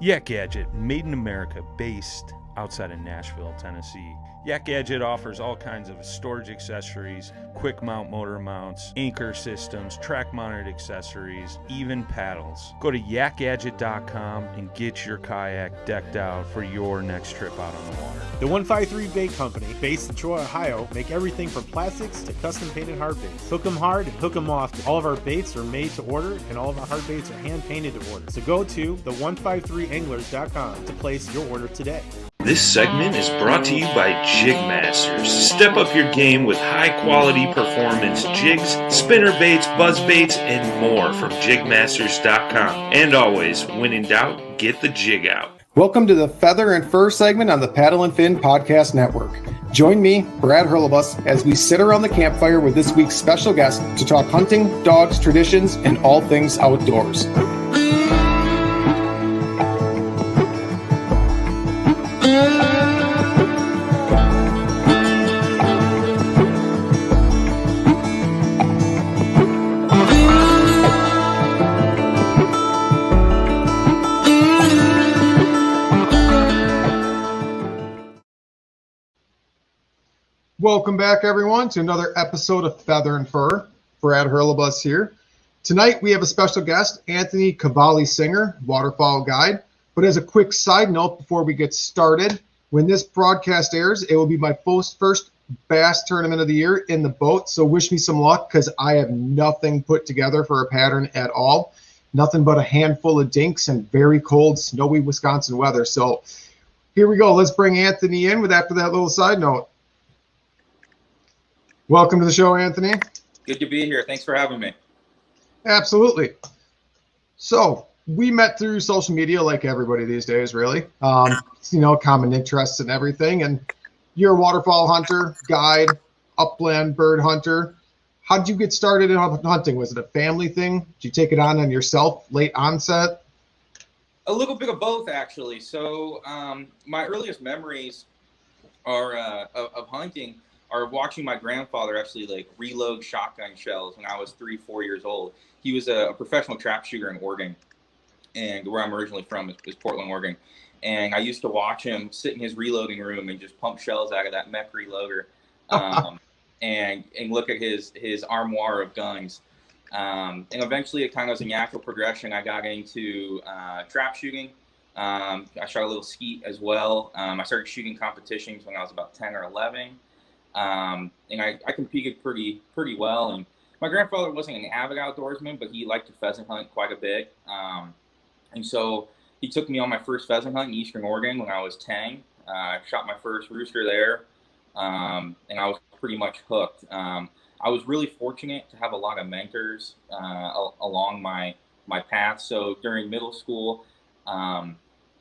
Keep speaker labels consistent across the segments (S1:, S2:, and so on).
S1: Yak Gadget, made in America, based outside of Nashville, Tennessee. Yak Gadget offers all kinds of storage accessories, quick mount motor mounts, anchor systems, track mounted accessories, even paddles. Go to yakgadget.com and get your kayak decked out for your next trip out on the water.
S2: The 153 Bait Company, based in Troy, Ohio, make everything from plastics to custom painted hard baits. Hook 'em hard and hook 'em often. All of our baits are made to order and all of our hard baits are hand painted to order. So go to the153anglers.com to place your order today.
S3: This segment is brought to you by Jigmasters. Step up your game with high-quality performance jigs, spinner baits, buzz baits, and more from Jigmasters.com. And always, when in doubt, get the jig out.
S4: Welcome to the Feather and Fur segment on the Paddle and Fin Podcast Network. Join me, Brad Hurlebus, as we sit around the campfire with this week's special guest to talk hunting, dogs, traditions, and all things outdoors. Welcome back, everyone, to another episode of Feather and Fur. Brad Hurlebus here. Tonight, we have a special guest, Anthony Cavalli-Singer, waterfowl guide. But as a quick side note before we get started, when this broadcast airs, it will be my first bass tournament of the year in the boat. So wish me some luck because I have nothing put together for a pattern at all. Nothing but a handful of dinks and very cold, snowy Wisconsin weather. So here we go. Let's bring Anthony in with after that little side note. Welcome to the show, Anthony.
S5: Good to be here. Thanks for having me.
S4: Absolutely. So we met through social media like everybody these days, really. Common interests and everything. And you're a waterfowl hunter, guide, upland bird hunter. How did you get started in hunting? Was it a family thing? Did you take it on yourself, late onset?
S5: A little bit of both, actually. So my earliest memories are of hunting are watching my grandfather actually reload shotgun shells when I was 3-4 years old. He was a professional trap shooter in Oregon, and where I'm originally from is Portland, Oregon. And I used to watch him sit in his reloading room and just pump shells out of that mech reloader, and look at his armoire of guns. And eventually, it kind of was a natural progression. I got into trap shooting. I shot a little skeet as well. I started shooting competitions when I was about 10 or 11. And I competed pretty well. And my grandfather wasn't an avid outdoorsman, but he liked to pheasant hunt quite a bit. And so he took me on my first pheasant hunt in Eastern Oregon when I was 10. I shot my first rooster there, and I was pretty much hooked. I was really fortunate to have a lot of mentors along my path. So during middle school,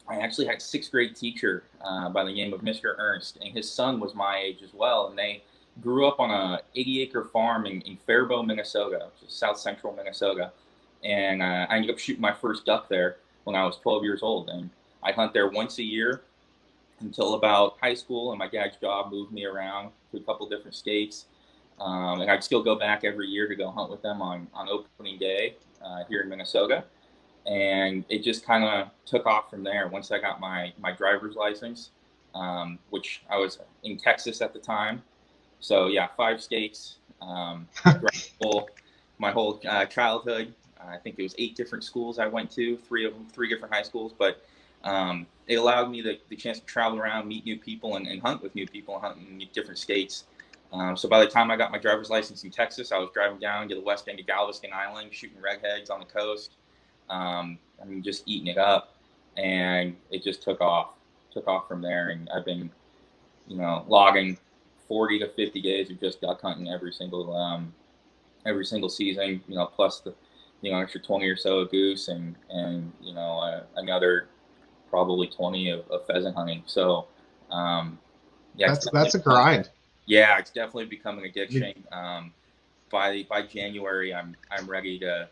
S5: I actually had a 6th grade teacher by the name of Mr. Ernst, and his son was my age as well. And they grew up on a 80-acre farm in Faribault, Minnesota, which is south central Minnesota. And I ended up shooting my first duck there when I was 12 years old. And I'd hunt there once a year until about high school, and my dad's job moved me around to a couple different states. And I'd still go back every year to go hunt with them on opening day here in Minnesota. And it just kind of took off from there once I got my driver's license, which I was in Texas at the time. So, yeah, 5 states, my whole childhood. I think it was 8 different schools I went to, 3 different high schools. But it allowed me the chance to travel around, meet new people, and hunt with new people, hunt in different states. So by the time I got my driver's license in Texas, I was driving down to the west end of Galveston Island, shooting redheads on the coast. Just eating it up, and it just took off from there. And I've been, logging 40 to 50 days of just duck hunting every single season, plus the, extra 20 or so of goose and another probably 20 of pheasant hunting. So,
S4: that's a grind.
S5: Yeah, it's definitely become an addiction. By January, I'm ready to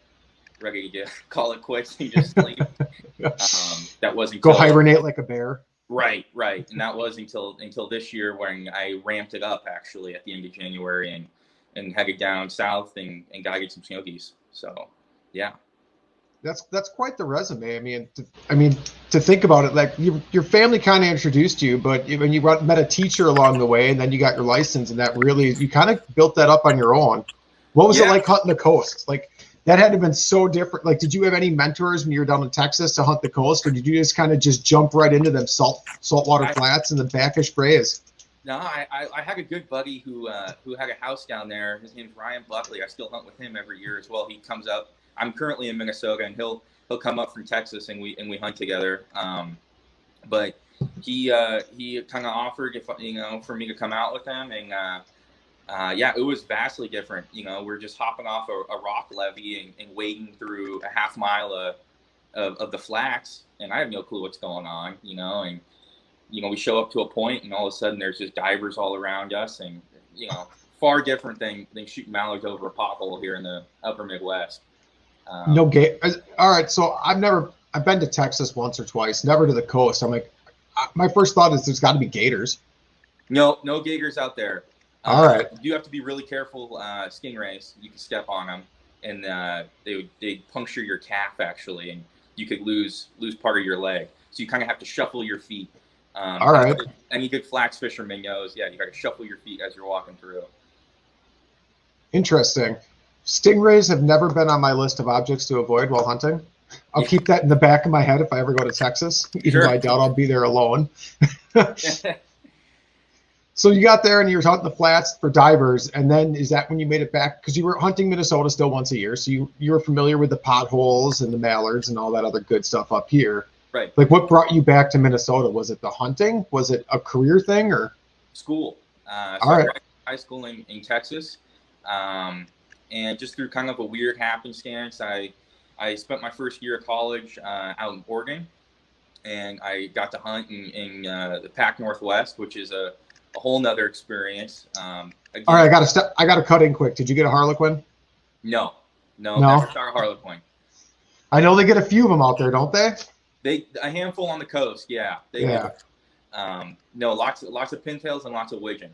S5: call it quits and just sleep. That wasn't
S4: go hibernate like a bear.
S5: Right. And that was until this year when I ramped it up actually at the end of January and headed down south and guided some snow geese. So, yeah.
S4: That's quite the resume. To think about it, like your family kind of introduced you, but when you met a teacher along the way, and then you got your license, and that really you kind of built that up on your own. What was it like hunting the coast? Like that had to have been so different. Like, did you have any mentors when you were down in Texas to hunt the coast, or did you just kind of just jump right into them saltwater flats and the backfish brays?
S5: No, I had a good buddy who had a house down there. His name's Ryan Buckley. I still hunt with him every year as well. He comes up. I'm currently in Minnesota, and he'll come up from Texas, and we hunt together. But he kind of offered for me to come out with him, and it was vastly different. We're just hopping off a rock levee and wading through a half mile of the flats, and I have no clue what's going on. And we show up to a point, and all of a sudden there's just divers all around us, and far different than shooting mallards over a pothole here in the upper Midwest.
S4: All right, so I've been to Texas once or twice, never to the coast. I'm like, my first thought is there's got to be gators.
S5: No gators out there.
S4: All right.
S5: You have to be really careful. Stingrays, you can step on them, and they puncture your calf actually, and you could lose part of your leg. So you kind of have to shuffle your feet.
S4: All right.
S5: Any good flax fisherman knows, you got to shuffle your feet as you're walking through.
S4: Interesting. Stingrays have never been on my list of objects to avoid while hunting. I'll keep that in the back of my head if I ever go to Texas, even though I doubt I'll be there alone. So you got there and you were hunting the flats for divers, and then is that when you made it back? Because you were hunting Minnesota still once a year, so you were familiar with the potholes and the mallards and all that other good stuff up here.
S5: Right.
S4: Like, what brought you back to Minnesota? Was it the hunting? Was it a career thing or?
S5: School.
S4: All right.
S5: High school in Texas. And just through kind of a weird happenstance, I spent my first year of college out in Oregon, and I got to hunt in the Pac Northwest, which is a whole nother experience. Again,
S4: all right, I gotta cut in quick. Did you get a Harlequin?
S5: No, never shot a Harlequin.
S4: I know they get a few of them out there, don't they?
S5: A handful on the coast, yeah. No, lots of pintails and lots of widgeon.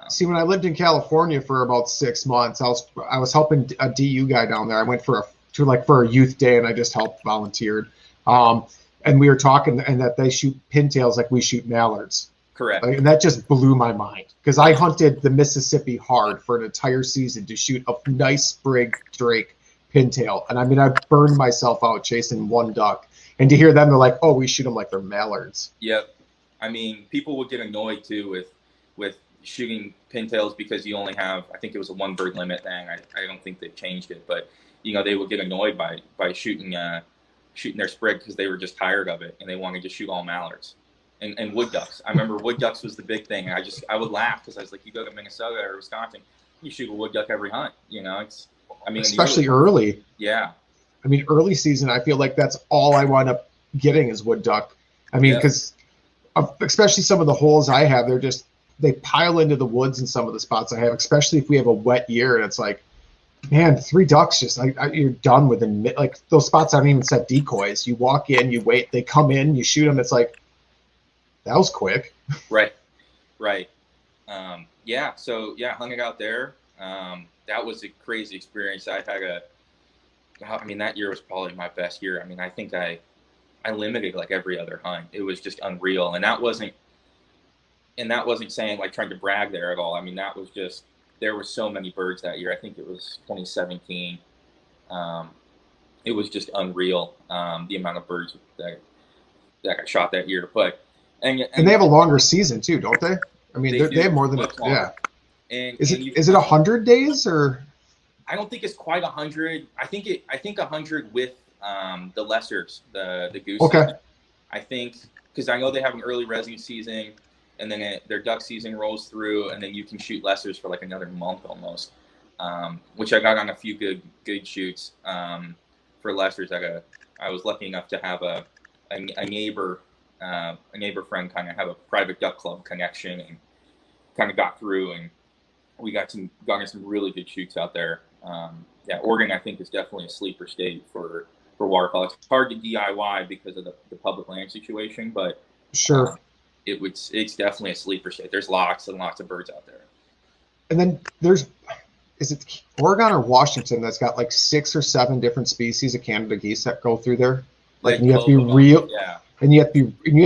S4: See, when I lived in California for about 6 months, I was helping a DU guy down there. I went for a youth day, and I just helped volunteered. And we were talking, and that they shoot pintails like we shoot mallards.
S5: Correct.
S4: And that just blew my mind, because I hunted the Mississippi hard for an entire season to shoot a nice sprig drake pintail, and I burned myself out chasing one duck. And to hear them, they're like, "Oh, we shoot them like they're mallards."
S5: Yep. People would get annoyed too with shooting pintails because you only have, I think it was a 1 bird limit thing. I don't think they've changed it, but they would get annoyed by shooting their sprig because they were just tired of it and they wanted to shoot all mallards and wood ducks. I remember wood ducks was the big thing. I would laugh because I was like, you go to Minnesota or Wisconsin, you shoot a wood duck every hunt.
S4: Especially early.
S5: Yeah.
S4: Early season, I feel like that's all I wind up getting is wood duck. Because especially some of the holes I have, they pile into the woods in some of the spots I have, especially if we have a wet year, and it's like, man, 3 ducks you're done within like those spots. I don't even set decoys. You walk in, you wait, they come in, you shoot them. It's like, that was quick.
S5: Right. So hung it out there. That was a crazy experience. That year was probably my best year. I think I limited like every other hunt. It was just unreal, and that wasn't saying like trying to brag there at all. That was just, there were so many birds that year. I think it was 2017. It was just unreal, the amount of birds that got shot that year. But and
S4: they have a longer season too, don't they? They have more than And is it 100 days or?
S5: I don't think it's quite 100. I think 100 with the lessers, the goose.
S4: Okay.
S5: Season. I think because I know they have an early resi season, and then their duck season rolls through, and then you can shoot lessers for like another month almost. Which I got on a few good shoots for lessers. I was lucky enough to have a neighbor friend kind of have a private duck club connection, and kind of got through, and we got some really good shoots out there. Oregon I think is definitely a sleeper state for waterfowl. It's hard to DIY because of the public land situation, but
S4: sure, it's
S5: definitely a sleeper state. There's lots and lots of birds out there.
S4: And then is it Oregon or Washington that's got like 6 or 7 different species of Canada geese that go through there? Like, and you have to be real,
S5: yeah,
S4: and you have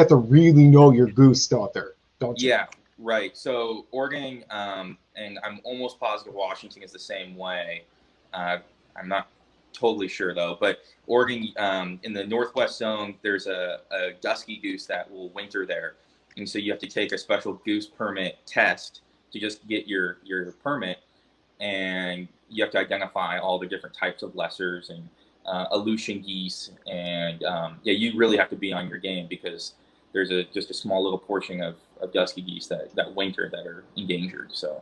S4: to really know your goose out there, don't you?
S5: yeah, right. So Oregon, and I'm almost positive Washington is the same way. I'm not totally sure though, but Oregon, in the Northwest zone, there's a dusky goose that will winter there, and so you have to take a special goose permit test to just get your permit, and you have to identify all the different types of lessers and Aleutian geese, and yeah, you really have to be on your game because there's just a small little portion of dusky geese that winter that are endangered. So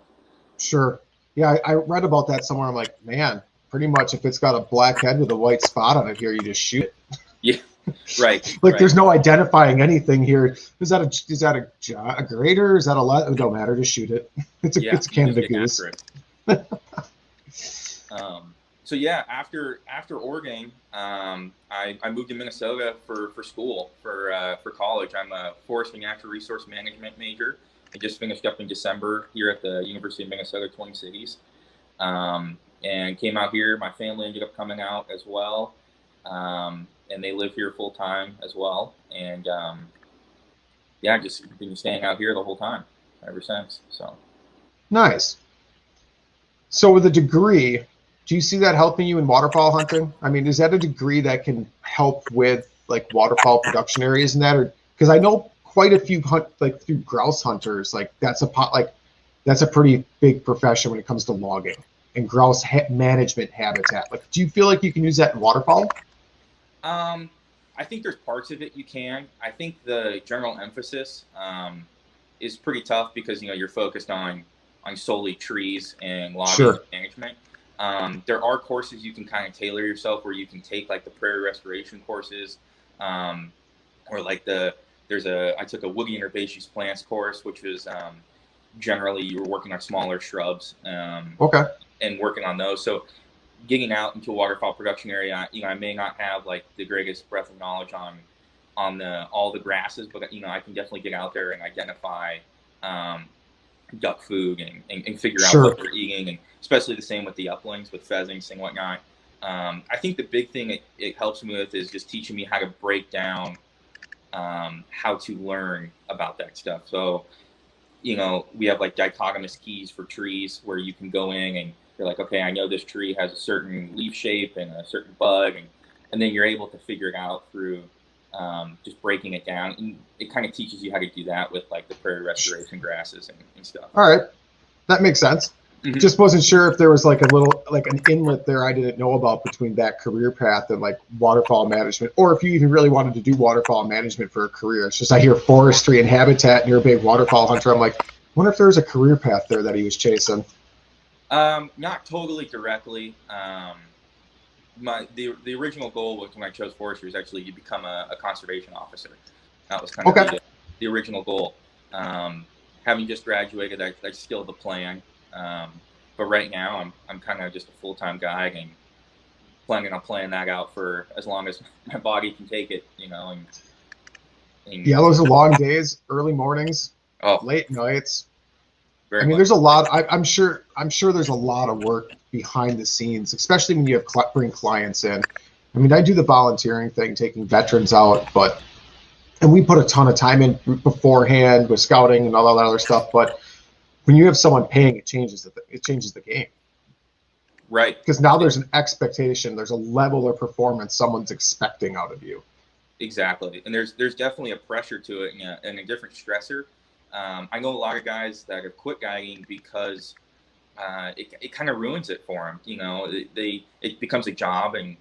S4: Sure. Yeah, I read about that somewhere. I'm like, man, pretty much if it's got a black head with a white spot on it here, you just shoot it.
S5: yeah, right.
S4: Like
S5: right.
S4: there's no identifying anything here. Is that a grader? Is that it don't matter. Just shoot it. It's a Canada goose.
S5: So yeah, after Oregon, I moved to Minnesota for school for college. I'm a forest and natural resource management major. I just finished up in December here at the University of Minnesota Twin Cities, and came out here. My family ended up coming out as well, and they live here full time as well. And yeah, just been staying out here the whole time ever since. So
S4: nice. So with a degree, do you see that helping you in waterfowl hunting? I mean, is that a degree that can help with like waterfowl production areas and that? Or because I know quite a few through grouse hunters, like that's a pretty big profession when it comes to logging and grouse management habitat. Like, do you feel like you can use that in waterfowl?
S5: I think there's parts of it you can. I think the general emphasis is pretty tough because you're focused on solely trees and logging management. There are courses you can kind of tailor yourself where you can take like the prairie restoration courses, or like I took a woody and herbaceous plants course, which was generally you were working on smaller shrubs, and working on those. So getting out into a waterfowl production area, I may not have like the greatest breadth of knowledge on all the grasses, but I can definitely get out there and identify duck food and figure out what they're eating, and especially the same with the uplands with pheasants and whatnot. I think the big thing it helps me with is just teaching me how to break down how to learn about that stuff. So we have like dichotomous keys for trees where you can go in and you're like, okay, I know this tree has a certain leaf shape and a certain bug, and then you're able to figure it out through just breaking it down. And it kind of teaches you how to do that with like the prairie restoration grasses and stuff.
S4: All right. That makes sense. Mm-hmm. Just wasn't sure if there was like an inlet there I didn't know about between that career path and like waterfowl management, or if you even really wanted to do waterfowl management for a career. It's just, I hear forestry and habitat and you're a big waterfowl hunter. I'm like, I wonder if there was a career path there that he was chasing.
S5: Not totally directly. The original goal when I chose forestry was actually to become a conservation officer. That was kind of the original goal. Having just graduated, I still have the plan. But right now I'm kind of just a full-time guy and planning on playing that out for as long as my body can take it, and
S4: yeah, those are long days, early mornings, late nights. There's a lot. I'm sure there's a lot of work behind the scenes, especially when you have bring clients in. I do the volunteering thing, taking veterans out, and we put a ton of time in beforehand with scouting and all that other stuff. But when you have someone paying, it changes the game.
S5: Right.
S4: Because now there's an expectation, there's a level of performance someone's expecting out of you.
S5: Exactly, and there's definitely a pressure to it and a different stressor. I know a lot of guys that have quit guiding because it kind of ruins it for them. It becomes a job and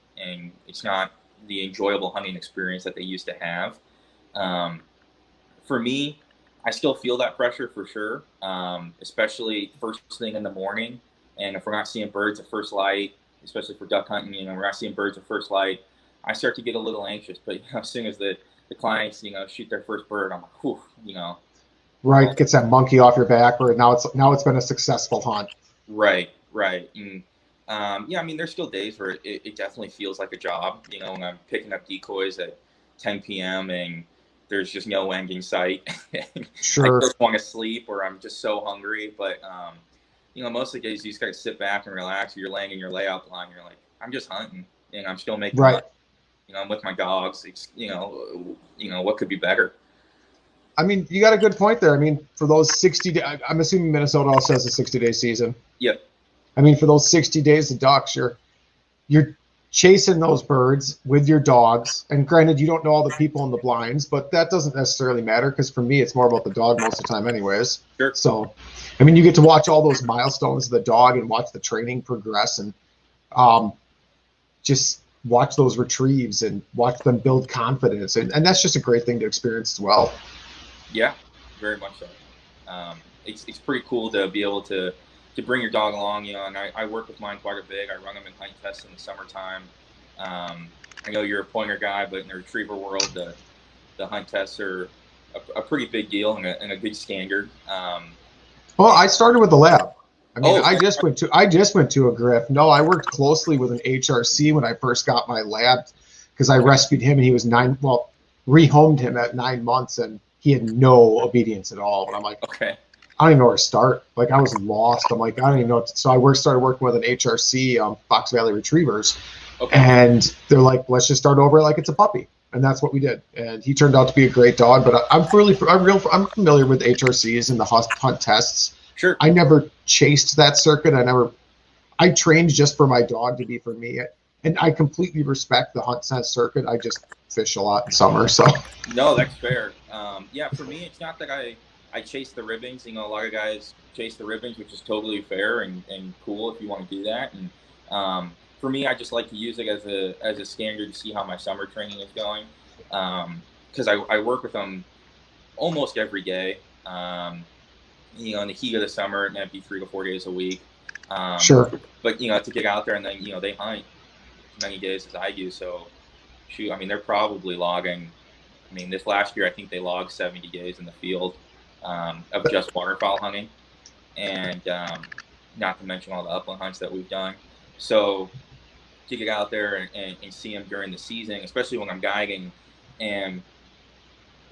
S5: it's not the enjoyable hunting experience that they used to have. For me, I still feel that pressure for sure, especially first thing in the morning. And if we're not seeing birds at first light, especially for duck hunting, we're not seeing birds at first light, I start to get a little anxious. But as soon as the clients, shoot their first bird, I'm like, whew,
S4: Right, gets that monkey off your back, or now it's been a successful hunt.
S5: Right. And, there's still days where it definitely feels like a job. When I'm picking up decoys at 10 p.m. and there's just no end in sight. Sure. I just want to sleep, or I'm just so hungry. But most of the days you just got to sit back and relax. You're laying in your layout line. You're like, I'm just hunting, and I'm still making
S4: Right.
S5: money. I'm with my dogs. It's, what could be better?
S4: I mean, you got a good point there. I mean, for those 60 days, I'm assuming Minnesota also has a 60-day season.
S5: Yep.
S4: I mean, for those 60 days of ducks, you're chasing those birds with your dogs. And granted, you don't know all the people in the blinds, but that doesn't necessarily matter because for me, it's more about the dog most of the time anyways.
S5: Sure.
S4: So, I mean, you get to watch all those milestones of the dog and watch the training progress and just watch those retrieves and watch them build confidence. And that's just a great thing to experience as well.
S5: Yeah, very much so. It's pretty cool to be able to bring your dog along, and I work with mine quite a bit. I run them in hunt tests in the summertime. I know you're a pointer guy, but in the retriever world, the hunt tests are a pretty big deal and a good standard.
S4: Well, I started with the lab. I mean,
S5: Oh,
S4: I just went to a griff. No, I worked closely with an HRC when I first got my lab because I rescued him and he was rehomed him at 9 months and he had no obedience at all. And I'm like,
S5: okay.
S4: I don't even know where to start. Like I was lost. I'm like, I don't even know. So I started working with an HRC, Fox Valley Retrievers,
S5: Okay.
S4: and they're like, let's just start over like it's a puppy, and that's what we did. And he turned out to be a great dog. But I'm familiar with HRCs and the hunt tests.
S5: Sure.
S4: I never chased that circuit. I trained just for my dog to be for me, and I completely respect the hunt test circuit. I just fish a lot in summer, so.
S5: No, that's fair. Yeah, for me, it's not that I chase the ribbons. A lot of guys chase the ribbons, which is totally fair and cool if you want to do that. And for me, I just like to use it as a standard to see how my summer training is going. Because I work with them almost every day. In the heat of the summer, it might be 3 to 4 days a week.
S4: Sure.
S5: But to get out there and then they hunt as many days as I do. So shoot, I mean they're probably logging. I mean this last year I think they logged 70 days in the field of just waterfowl hunting, and not to mention all the upland hunts that we've done. So to get out there and see them during the season, especially when I'm guiding, and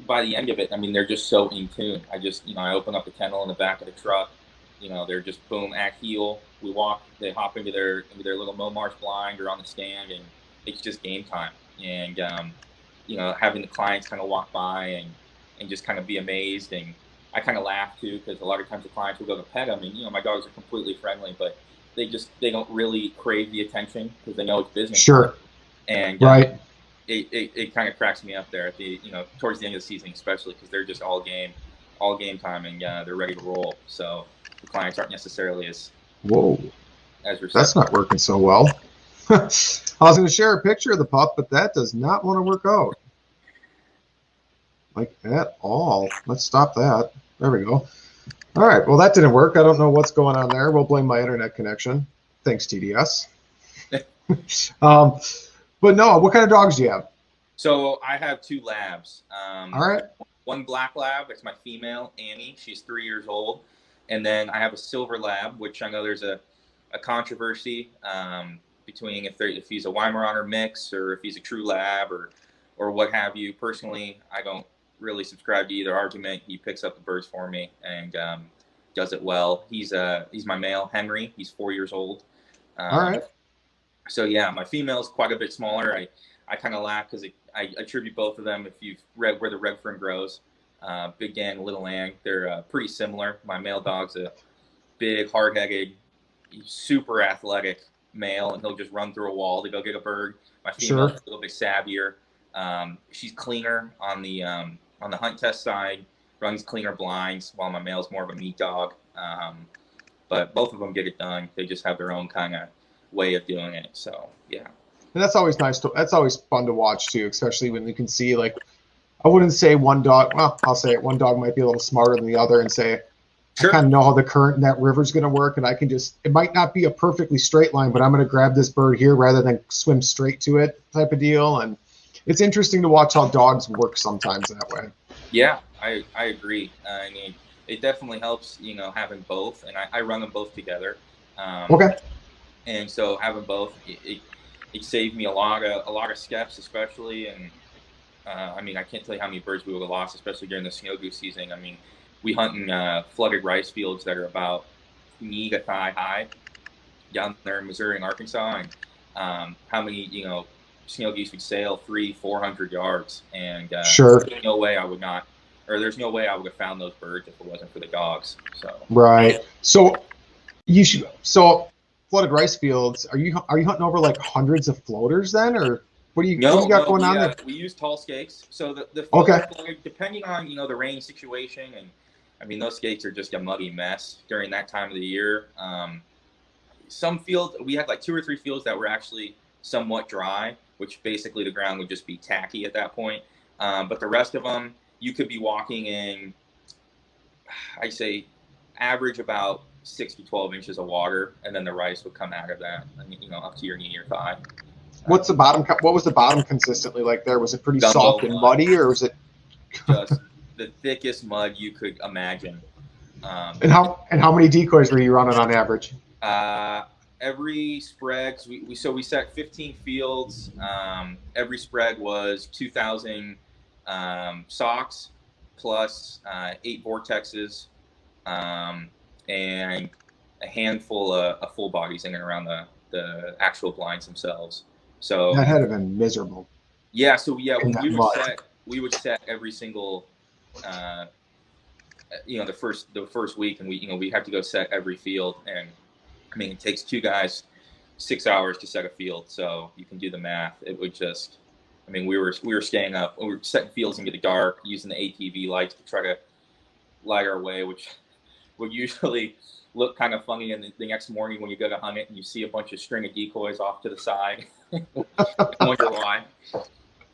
S5: by the end of it, I mean, they're just so in tune. I open up the kennel in the back of the truck, they're just boom at heel. We walk, they hop into their little Momarsh blind or on the stand, and it's just game time. And, having the clients kind of walk by and just kind of be amazed. And I kind of laugh too, because a lot of times the clients will go to pet them and, my dogs are completely friendly, but they don't really crave the attention because they know it's business.
S4: Sure.
S5: And,
S4: right.
S5: It kind of cracks me up there at the towards the end of the season, especially because they're just all game time and they're ready to roll. So the clients aren't necessarily as receptive.
S4: That's not working so well. I was going to share a picture of the pup, but that does not want to work out like at all. Let's stop that. There we go. All right. Well, that didn't work. I don't know what's going on there. We'll blame my internet connection. Thanks, TDS. But no, what kind of dogs do you have?
S5: So I have 2 labs.
S4: All right.
S5: One black lab, it's my female, Annie. She's 3 years old. And then I have a silver lab, which I know there's a controversy between if he's a Weimaraner mix or if he's a true lab or what have you. Personally, I don't really subscribe to either argument. He picks up the birds for me and does it well. He's my male, Henry. He's 4 years old.
S4: All right.
S5: So yeah, my female is quite a bit smaller. I kind of laugh because I attribute both of them if you've read where the red fern grows. Big Dan, Little Ang, they're pretty similar. My male dog's a big, hard-headed, super athletic male, and he'll just run through a wall to go get a bird. My female's a little bit savvier. She's cleaner on the hunt test side, runs cleaner blinds, while my male's more of a meat dog. But both of them get it done. They just have their own kind of way of doing it. So yeah.
S4: And that's always nice. That's always fun to watch too, especially when you can see like, I wouldn't say one dog. Well, I'll say it. One dog might be a little smarter than the other, and say,
S5: Sure.
S4: I kind of know how the current in that river is going to work, and I can just. It might not be a perfectly straight line, but I'm going to grab this bird here rather than swim straight to it, type of deal. And it's interesting to watch how dogs work sometimes that way.
S5: Yeah, I agree. I mean, it definitely helps, having both, and I run them both together.
S4: Okay.
S5: And so having both, it saved me a lot of steps, especially. And I mean, I can't tell you how many birds we would have lost, especially during the snow goose season. I mean, we hunt in flooded rice fields that are about knee to thigh high down there in Missouri and Arkansas, and how many, snow geese would sail 300-400 yards, and
S4: Sure.
S5: there's no way I would not, or there's no way I would have found those birds if it wasn't for the dogs. So
S4: Right. So flooded rice fields. Are you hunting over like hundreds of floaters then, or what do you got going on there?
S5: We use tall stakes. So the
S4: Okay.
S5: flooded, depending on the rain situation, and I mean those stakes are just a muggy mess during that time of the year. Some fields, we had like 2 or 3 fields that were actually somewhat dry, which basically the ground would just be tacky at that point. But the rest of them, you could be walking in, I say, average about 6 to 12 inches of water, and then the rice would come out of that, up to your knee or thigh.
S4: What was the bottom consistently like there? Was it pretty
S5: Gumbo
S4: soft and
S5: mud.
S4: muddy, or was it
S5: Just the thickest mud you could imagine.
S4: and how many decoys were you running on average?
S5: Every spread, we set 15 fields. Every spread was 2,000 socks plus 8 vortexes, and a handful of full bodies in and around the actual blinds themselves. So
S4: That had to have been miserable.
S5: yeah, when we would set every single the first week, and we have to go set every field, and I mean it takes 2 guys 6 hours to set a field, so you can do the math. It would just, I mean, we were staying up, we were setting fields into the dark, using the ATV lights to try to light our way, which would usually look kind of funny. And the next morning when you go to hunt it and you see a bunch of string of decoys off to the side, I wonder why.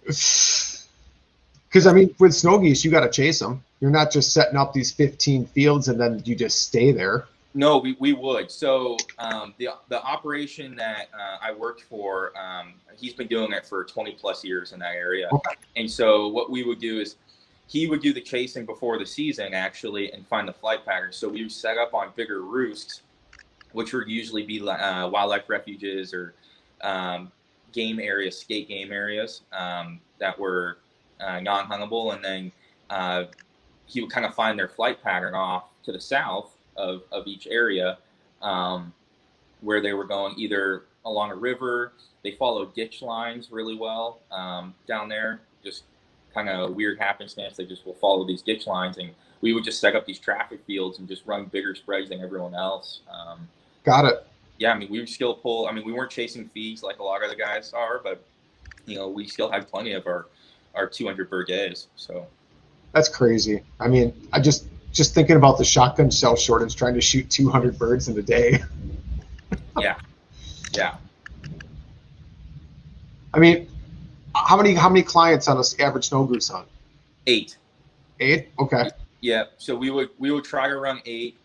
S4: Because I mean, with snow geese, you got to chase them. You're not just setting up these 15 fields and then you just stay there.
S5: No, we would. So the operation that I worked for, he's been doing it for 20 plus years in that area.
S4: Okay.
S5: And so what we would do is he would do the chasing before the season actually and find the flight patterns. So we would set up on bigger roosts, which would usually be wildlife refuges or game areas, skate game areas that were non-huntable. And then he would kind of find their flight pattern off to the south of each area, where they were going either along a river. They follow ditch lines really well down there, just kind of weird happenstance. They just will follow these ditch lines, and we would just set up these traffic fields and just run bigger spreads than everyone else.
S4: Got it.
S5: Yeah, I mean, we would still pull. I mean, we weren't chasing fees like a lot of the guys are, but we still had plenty of our 200 bird days. So
S4: that's crazy. I mean, I just thinking about the shotgun shell shortage, trying to shoot 200 birds in a day.
S5: Yeah.
S4: I mean, how many clients on an average snow goose hunt?
S5: 8.
S4: 8? Okay.
S5: Yeah. So we would try to run 8.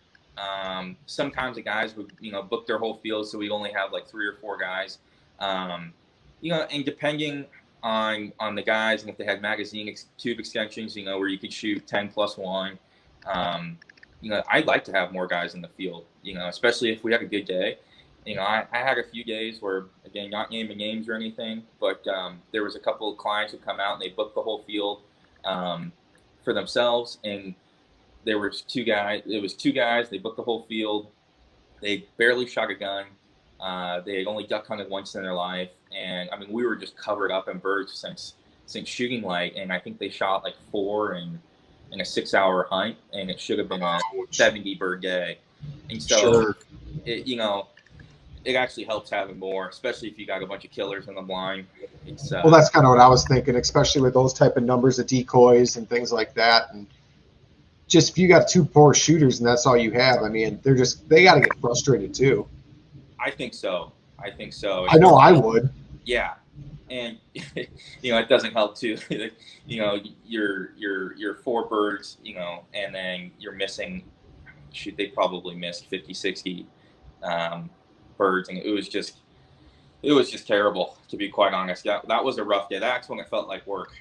S5: Sometimes the guys would book their whole field, so we only have like 3 or 4 guys. And depending on the guys, and if they had magazine tube extensions, where you could shoot 10 plus 1. I'd like to have more guys in the field, especially if we have a good day. I had a few days where, again, not naming names or anything, but there was a couple of clients who come out and they booked the whole field for themselves. And there was 2 guys. It was 2 guys. They booked the whole field. They barely shot a gun. They had only duck hunted once in their life. And I mean, we were just covered up in birds since shooting light. And I think they shot like 4 in a 6-hour hunt, and it should have been a 70 bird day. And so
S4: Sure.
S5: It actually helps having more, especially if you got a bunch of killers in the blind. It's
S4: Well, that's kind of what I was thinking, especially with those type of numbers of decoys and things like that. And just if you got 2 poor shooters and that's all you have, I mean, they got to get frustrated too.
S5: I think so.
S4: I know I would.
S5: Yeah. And it doesn't help too. You're 4 birds, and then you're missing. Shoot, they probably missed 50, 60 birds, and it was just terrible, to be quite honest. That was a rough day. That's when it felt like work.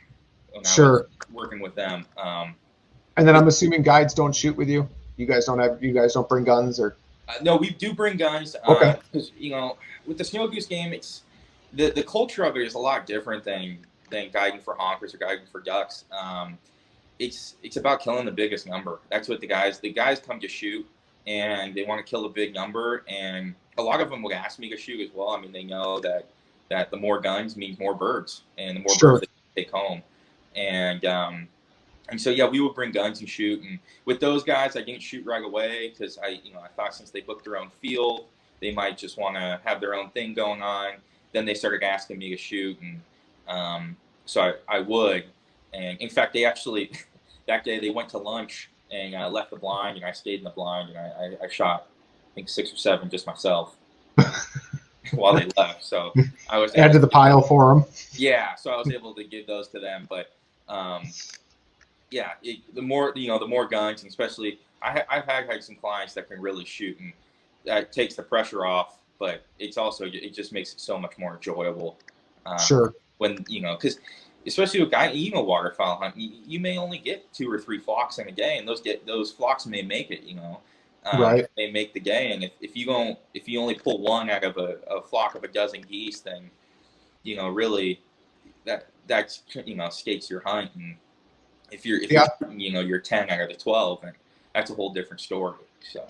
S5: When I was working with them.
S4: And then I'm assuming guides don't shoot with you. You guys don't bring guns, or?
S5: No, we do bring guns.
S4: Okay.
S5: Because with the snow goose game, it's the culture of it is a lot different than guiding for honkers or guiding for ducks. It's about killing the biggest number. That's what the guys come to shoot, and they want to kill a big number. And a lot of them would ask me to shoot as well. I mean, they know that the more guns means more birds, and the more birds they take home. And so, yeah, we would bring guns and shoot. And with those guys, I didn't shoot right away because I thought since they booked their own field, they might just want to have their own thing going on. Then they started asking me to shoot, and so I would. And in fact, they actually that day they went to lunch and left the blind, and I stayed in the blind, and I shot, I think 6 or 7 just myself while they left. So I was
S4: add to the pile for them.
S5: Yeah, so I was able to give those to them, but. Yeah, the more guns, and especially I've had some clients that can really shoot, and that takes the pressure off. But it just makes it so much more enjoyable.
S4: Sure.
S5: When because especially with waterfowl hunt, you may only get 2 or 3 flocks in a day, and those flocks may make it.
S4: Right.
S5: They make the day, and if you only pull one out of a flock of a dozen geese, then really that skates your hunt. And if you're you're 10 out of the 12, and that's a whole different story. So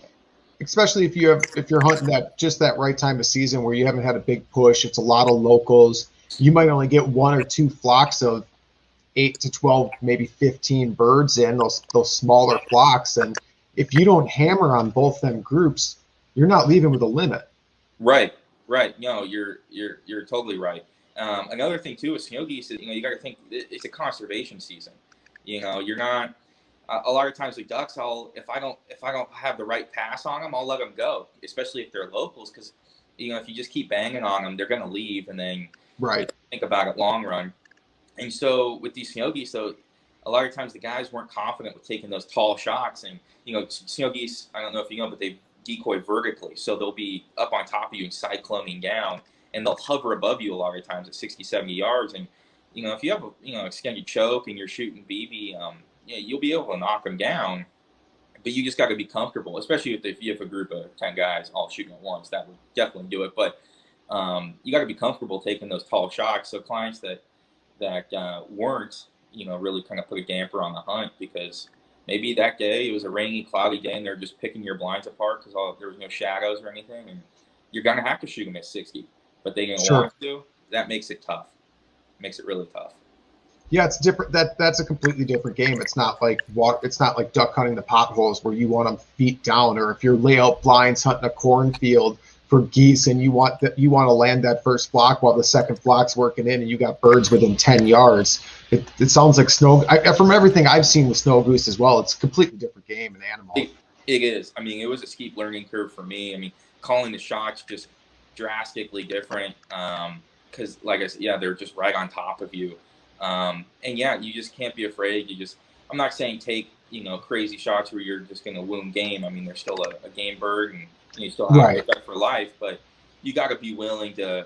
S4: especially if you're hunting that right time of season where you haven't had a big push, it's a lot of locals. You might only get 1 or 2 flocks of 8 to 12, maybe 15 birds in those smaller flocks, and if you don't hammer on both them groups, you're not leaving with a limit.
S5: Right. No, you're totally right. Another thing too with snow geese is you got to think it's a conservation season. You're not. A lot of times with ducks, if I don't have the right pass on them, I'll let them go, especially if they're locals, because if you just keep banging on them, they're going to leave, and then think about it long run. And so with these snow geese, though, a lot of times the guys weren't confident with taking those tall shots, and snow geese, I don't know if you know, but they decoy vertically, so they'll be up on top of you and cycloning down, and they'll hover above you a lot of times at 60, 70 yards, and if you have a extended choke and you're shooting BB, you'll be able to knock them down, but you just got to be comfortable, especially if you have a group of 10 guys all shooting at once. That would definitely do it, but you got to be comfortable taking those tall shots. So clients that weren't, really kind of put a damper on the hunt, because maybe that day it was a rainy, cloudy day, and they're just picking your blinds apart because there was no shadows or anything, and you're gonna have to shoot them at 60, but they didn't want to. That makes it tough. Makes it really tough.
S4: Yeah, it's different. That's a completely different game. It's not like duck hunting the potholes where you want them feet down, or if you're layout blinds hunting a cornfield for geese and you want to land that first flock while the second flock's working in, and you got birds within 10 yards. It sounds like from everything I've seen with snow goose as well, it's a completely different game and animal.
S5: It is. I mean, it was a steep learning curve for me. I mean, calling the shots just drastically different. Because like I said, they're just right on top of you. And you just can't be afraid. I'm not saying take, crazy shots where you're just going to wound game. I mean, they're still a game bird, and you still have to protect for life, but you got to be willing to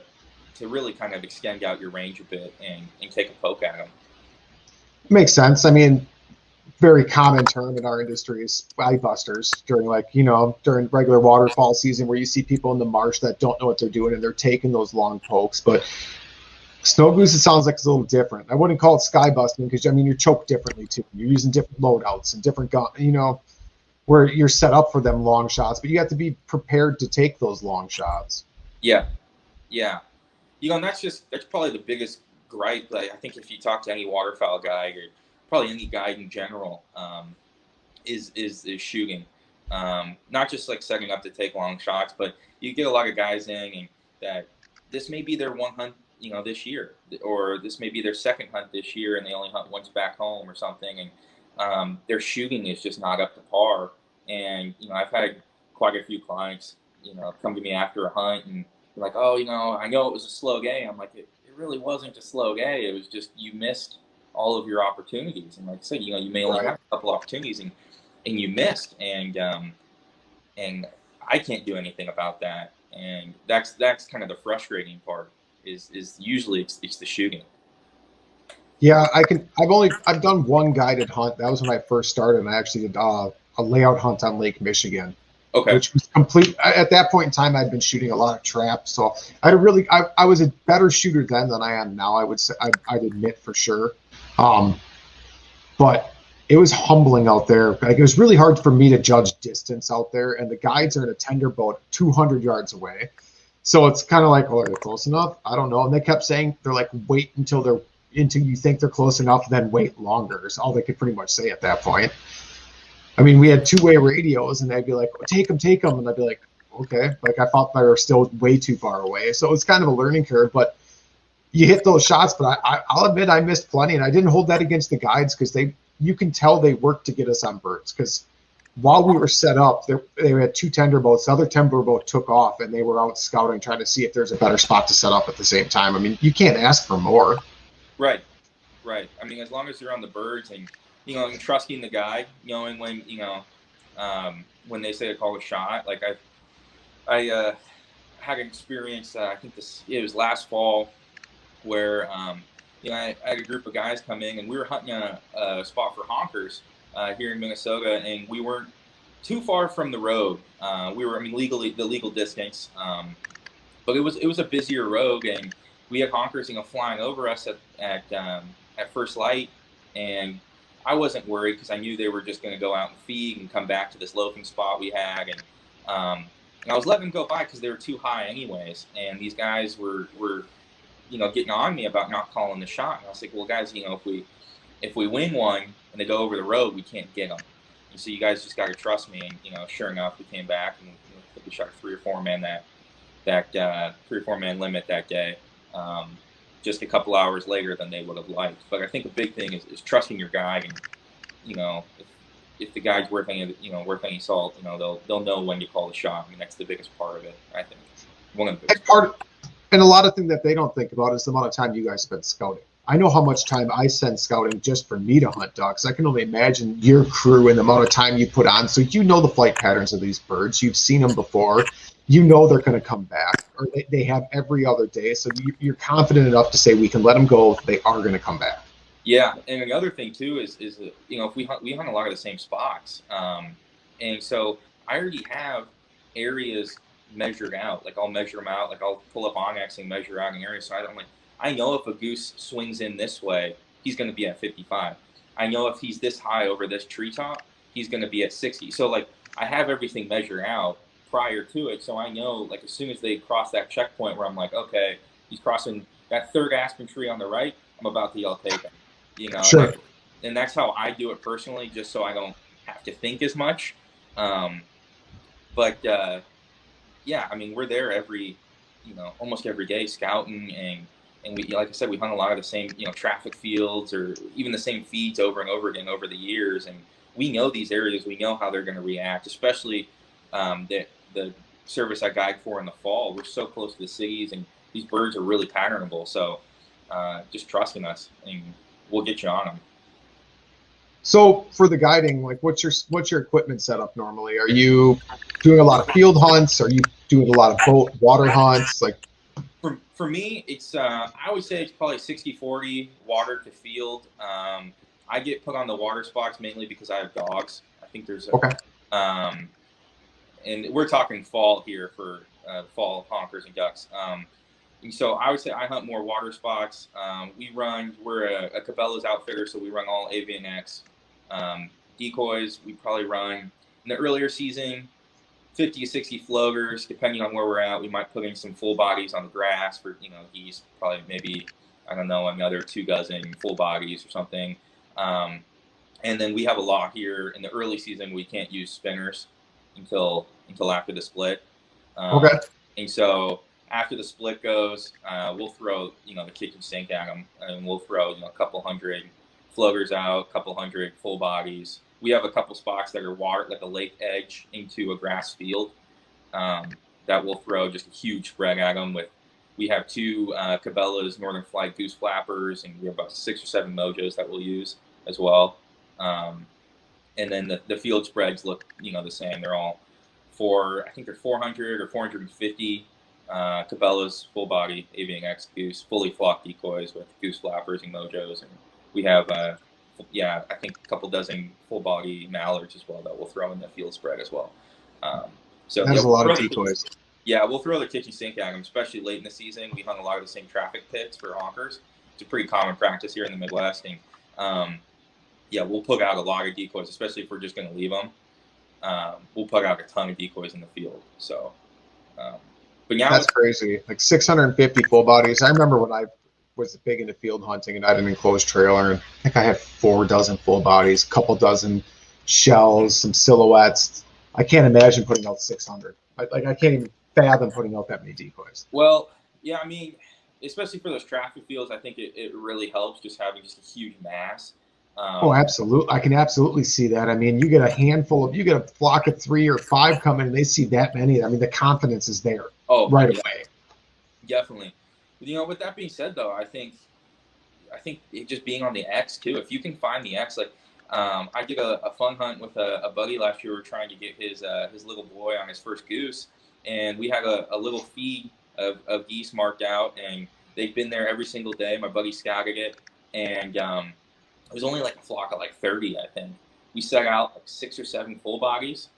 S5: really kind of extend out your range a bit and take a poke at them.
S4: Makes sense. I mean, very common term in our industry is spy busters during during regular waterfowl season, where you see people in the marsh that don't know what they're doing and they're taking those long pokes. But snow goose, it sounds like it's a little different. I wouldn't call it sky busting because you're choked differently too. You're using different loadouts and different gun, where you're set up for them long shots, but you have to be prepared to take those long shots.
S5: Yeah. And that's probably the biggest gripe. Like, I think if you talk to any waterfowl guy, or probably any guide in general, is shooting. Not just like setting up to take long shots, but you get a lot of guys in and that this may be their one hunt, this year, or this may be their second hunt this year, and they only hunt once back home or something, and their shooting is just not up to par. And I've had quite a few clients, come to me after a hunt and they're like, "Oh, I know it was a slow game." I'm like, it really wasn't a slow game. It was just you missed all of your opportunities. And like I said, you may only have a couple opportunities, and you missed, and I can't do anything about that. And that's kind of the frustrating part. Is usually it's the shooting.
S4: Yeah, I've done one guided hunt. That was when I first started, and I actually did a layout hunt on Lake Michigan. Okay. Which was complete. At that point in time, I'd been shooting a lot of traps, so I was a better shooter then than I am now. I would say I'd admit for sure. But it was humbling out there. Like, it was really hard for me to judge distance out there, and the guides are in a tender boat 200 yards away. So it's kind of like, oh, are they close enough? I don't know. And they kept saying, they're like, wait until you think they're close enough, then wait longer. Is all they could pretty much say at that point. I mean, we had two-way radios, and they'd be like, take them. And I'd be like, okay. Like, I thought they were still way too far away. So it's kind of a learning curve, but you hit those shots. But I'll admit I missed plenty, and I didn't hold that against the guides, because you can tell they worked to get us on birds, because while we were set up, they had two tender boats. The other tender boat took off, and they were out scouting, trying to see if there's a better spot to set up at the same time. I mean, you can't ask for more.
S5: Right. I mean, as long as you're on the birds and, and trusting the guy, knowing when, when they say to call a shot. Like, I had an experience, I think it was last fall, where, I had a group of guys come in, and we were hunting a spot for honkers here in Minnesota, and we weren't too far from the road. We were, legally, the legal distance, but it was a busier road, and we had honkers, flying over us at first light, and I wasn't worried, because I knew they were just going to go out and feed and come back to this loafing spot we had, and I was letting them go by because they were too high anyways, and these guys were getting on me about not calling the shot, and I was like, well, guys, if we win one and they go over the road, we can't get them, and so you guys just got to trust me, and sure enough, we came back, and we shot 3 or 4 man that 3 or 4 man limit that day. Just a couple hours later than they would have liked. But I think the big thing is trusting your guide, and if the guide's worth any salt, they'll know when to call the shot. I mean, that's the biggest part of it. I think one of the biggest parts.
S4: And a lot of thing that they don't think about is the amount of time you guys spend scouting. I know how much time I spend scouting just for me to hunt ducks. I can only imagine your crew and the amount of time you put on. So the flight patterns of these birds. You've seen them before. They're going to come back, or they have every other day. So you're confident enough to say we can let them go. They are going to come back.
S5: Yeah, and the other thing too is if we hunt a lot of the same spots, and so I already have areas measured out. Like, I'll measure them out. Like, I'll pull up Onyx and measure out an area. So I know if a goose swings in this way, he's going to be at 55. I know if he's this high over this treetop, he's going to be at 60. So like, I have everything measured out prior to it, so I know, like, as soon as they cross that checkpoint where I'm like, okay, he's crossing that third aspen tree on the right, I'm about to yell take him,
S4: Sure.
S5: And that's how I do it personally, just so I don't have to think as much. But yeah, I mean, we're there almost every day scouting, and we, like I said, we hunt a lot of the same traffic fields, or even the same feeds over and over again over the years, and we know these areas, we know how they're going to react, especially the service I guide for in the fall. We're so close to the cities, and these birds are really patternable. So just trusting us, and we'll get you on them.
S4: So for the guiding, like, what's your equipment setup normally? Are you doing a lot of field hunts? Are you doing a lot of boat water hunts? Like,
S5: for me, it's I would say it's probably 60-40 water to field. I get put on the water spots mainly because I have dogs. I think there's
S4: okay.
S5: And we're talking fall here for fall honkers and ducks. And so I would say I hunt more water spots. We're a Cabela's outfitter, so we run all AVNX. Decoys, we probably run in the earlier season 50 to 60 floaters, depending on where we're at. We might put in some full bodies on the grass for, he's probably maybe, I don't know, another 2 dozen full bodies or something. And then we have a law here in the early season, we can't use spinners until after the split.
S4: Okay.
S5: And so after the split goes, we'll throw, the kitchen sink at them, and we'll throw, a couple hundred floaters out, a couple hundred full bodies. We have a couple spots that are water, like a lake edge into a grass field, that we'll throw just a huge spread at them with. We have 2 Cabela's Northern Flight goose flappers, and we have about 6 or 7 mojos that we'll use as well. And then the field spreads look, the same. They're all I think they're 400 or 450 Cabela's full body AVNX goose, fully flocked decoys with goose flappers and mojos. And we have, I think a couple dozen full body mallards as well that we'll throw in the field spread as well. So
S4: there's a lot of decoys.
S5: Yeah, we'll throw the kitchen sink at them, especially late in the season. We hunt a lot of the same traffic pits for honkers. It's a pretty common practice here in the Midwest. And we'll put out a lot of decoys, especially if we're just going to leave them. We'll put out a ton of decoys in the field. So, but now
S4: that's crazy. Like 650 full bodies. I remember when I was big into field hunting and I had an enclosed trailer, and I think I had 4 dozen full bodies, a couple dozen shells, some silhouettes. I can't imagine putting out 600. I can't even fathom putting out that many decoys.
S5: Well, yeah, I mean, especially for those traffic fields, I think it really helps just having just a huge mass.
S4: Oh, absolutely. I can absolutely see that. I mean, you get a flock of 3 or 5 coming and they see that many. I mean, the confidence is there right away.
S5: Definitely. You know, with that being said, though, I think it just being on the X too, if you can find the X, like I did a fun hunt with a buddy last year. We were trying to get his little boy on his first goose, and we had a little feed of geese marked out, and they've been there every single day. My buddy scouted it, and it was only like a flock of like 30, I think. We set out like 6 or 7 full bodies,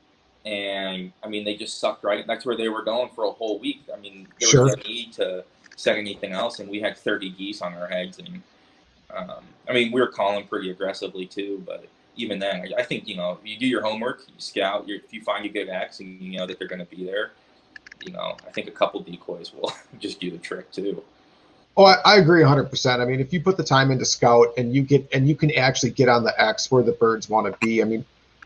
S5: and I mean, they just sucked right. That's where they were going for a whole week. I mean, there was no need to set anything else, and we had 30 geese on our heads. And I mean, we were calling pretty aggressively too, but even then, I think, you know, you do your homework, you scout. If you find a good X and you know that they're going to be there, you know, I think a couple decoys will just do the trick too.
S4: Oh, I agree 100%. I mean, if you put the time into scout and you can actually get on the X where the birds want to be. I mean,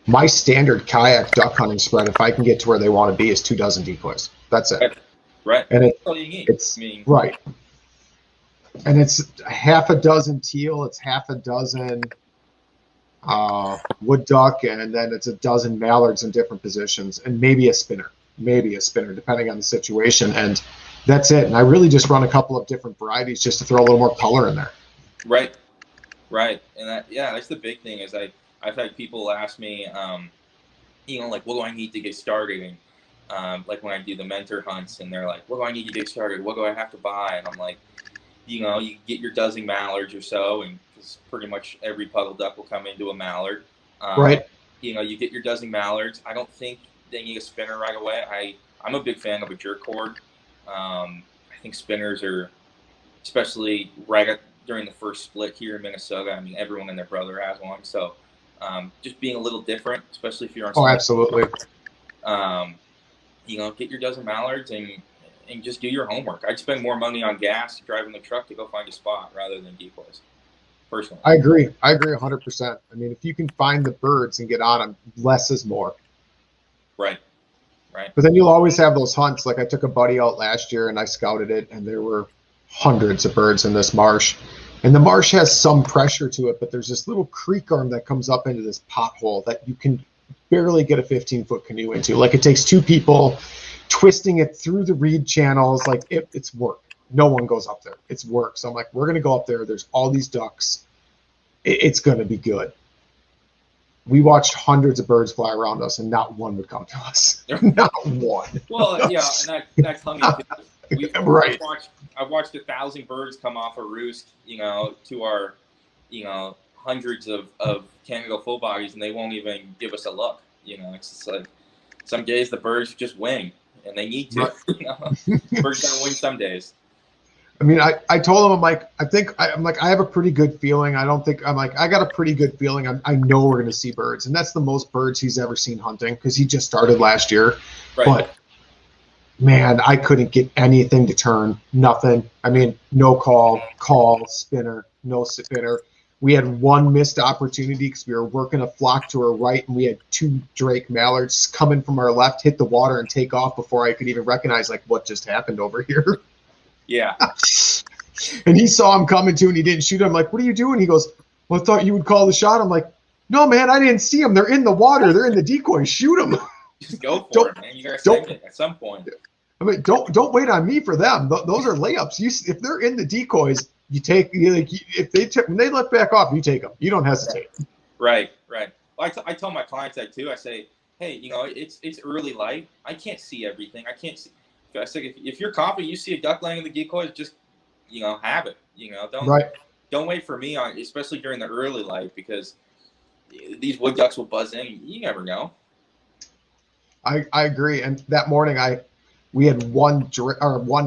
S4: my standard kayak duck hunting spread, if I can get to where they want to be, is 2 dozen decoys. That's it.
S5: Right.
S4: And
S5: that's all you need.
S4: It's right. And it's half a dozen teal. It's half a dozen wood duck, and then it's a dozen mallards in different positions, and maybe a spinner, depending on the situation. And that's it. And I really just run a couple of different varieties just to throw a little more color in there.
S5: Right. And that's the big thing is I've had people ask me, you know, like, what do I need to get started? And like when I do the mentor hunts, and they're like, what do I need to get started? What do I have to buy? And I'm like, you know, you get your dozen mallards or so, and because pretty much every puddle duck will come into a mallard.
S4: Right.
S5: You know, you get your dozen mallards. I don't think they need a spinner right away. I'm a big fan of a jerk cord. I think spinners are, especially during the first split here in Minnesota. I mean, everyone and their brother has one. So just being a little different, especially if you're on.
S4: Oh, absolutely.
S5: You know, get your dozen mallards and just do your homework. I'd spend more money on gas driving the truck to go find a spot rather than decoys. Personally,
S4: I agree 100%. I mean, if you can find the birds and get on them, less is more.
S5: Right.
S4: But then you'll always have those hunts. Like I took a buddy out last year and I scouted it, and there were hundreds of birds in this marsh. And the marsh has some pressure to it, but there's this little creek arm that comes up into this pothole that you can barely get a 15-foot canoe into. Like it takes 2 people twisting it through the reed channels. Like it's work. No one goes up there. It's work. So I'm like, we're going to go up there. There's all these ducks. It's going to be good. We watched hundreds of birds fly around us, and not one would come to us. Not one.
S5: Well, yeah, and that's funny.
S4: Right.
S5: I've watched 1,000 birds come off a roost, you know, to our, you know, hundreds of Canada full bodies, and they won't even give us a look. You know, it's just like some days the birds just wing, and they need to. Right. You know? Birds gonna wing some days.
S4: I mean, I told him, I'm like, I have a pretty good feeling. I got a pretty good feeling. I know we're going to see birds. And that's the most birds he's ever seen hunting because he just started last year.
S5: Right.
S4: But, man, I couldn't get anything to turn. Nothing. I mean, no call, spinner, no spinner. We had one missed opportunity because we were working a flock to our right, and we had 2 Drake mallards coming from our left, hit the water, and take off before I could even recognize, like, what just happened over here.
S5: Yeah.
S4: And he saw him coming too, and he didn't shoot him. I'm like, what are you doing? He goes, well, I thought you would call the shot. I'm like, no, man, I didn't see them. They're in the water. They're in the decoy. Shoot them.
S5: Just go for it, man. You got to send it at some point.
S4: I mean, don't wait on me for them. Those are layups. If they're in the decoys, you take. When they let back off, you take them. You don't hesitate.
S5: Right. Well, I tell my clients that too. I say, hey, you know, it's early light. I can't see everything. I can't see. I say, if you're confident you see a duck laying in the decoys, just, you know, have it. You know, don't wait for me on, especially during the early light, because these wood ducks will buzz in. You never know.
S4: I agree. And that morning, we had one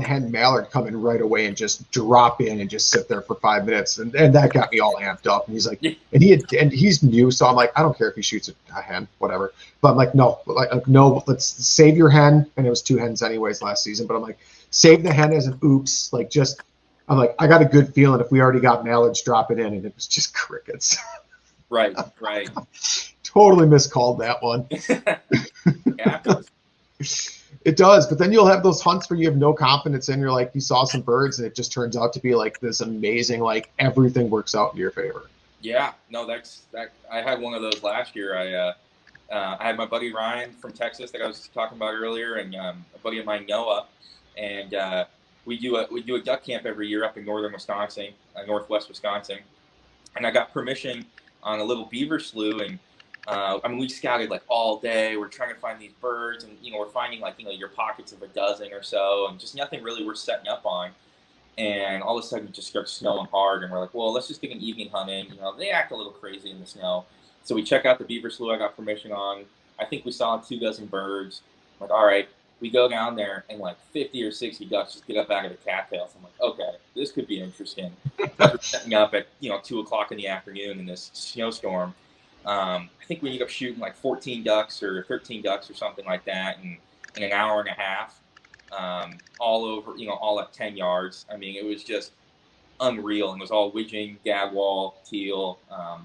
S4: hen mallard come in right away and just drop in and just sit there for 5 minutes, and that got me all amped up. And he's like, and he's new, so I'm like, I don't care if he shoots a hen, whatever. But I'm like, no, let's save your hen. And it was 2 hens anyways last season, but I'm like, save the hen as an oops. Like, just, I'm like, I got a good feeling if we already got mallards, drop it in, and it was just crickets.
S5: Right.
S4: Totally miscalled that one.
S5: Yeah.
S4: It does, but then you'll have those hunts where you have no confidence in. You're like, you saw some birds, and it just turns out to be like this amazing, like everything works out in your favor.
S5: Yeah, no, that. I had one of those last year. I had my buddy Ryan from Texas that I was talking about earlier, and a buddy of mine, Noah, and we do a duck camp every year up in northern Wisconsin, northwest Wisconsin, and I got permission on a little beaver slough, and we scouted like all day. We're trying to find these birds, and we're finding like your pockets of a dozen or so, and just nothing really worth setting up on. And all of a sudden, it just starts snowing hard, and we're like, well, let's just take an evening hunt in. They act a little crazy in the snow, so we check out the beaver slough I got permission on. I think we saw 2 dozen birds. I'm like, all right, we go down there, and like 50 or 60 ducks just get up out of the cattails. I'm like, okay, this could be interesting. We're setting up at 2:00 in the afternoon in this snowstorm. I think we ended up shooting like 14 ducks or 13 ducks or something like that in an hour and a half, all over, all at 10 yards. I mean, it was just unreal. And it was all widgeon, gadwall, teal,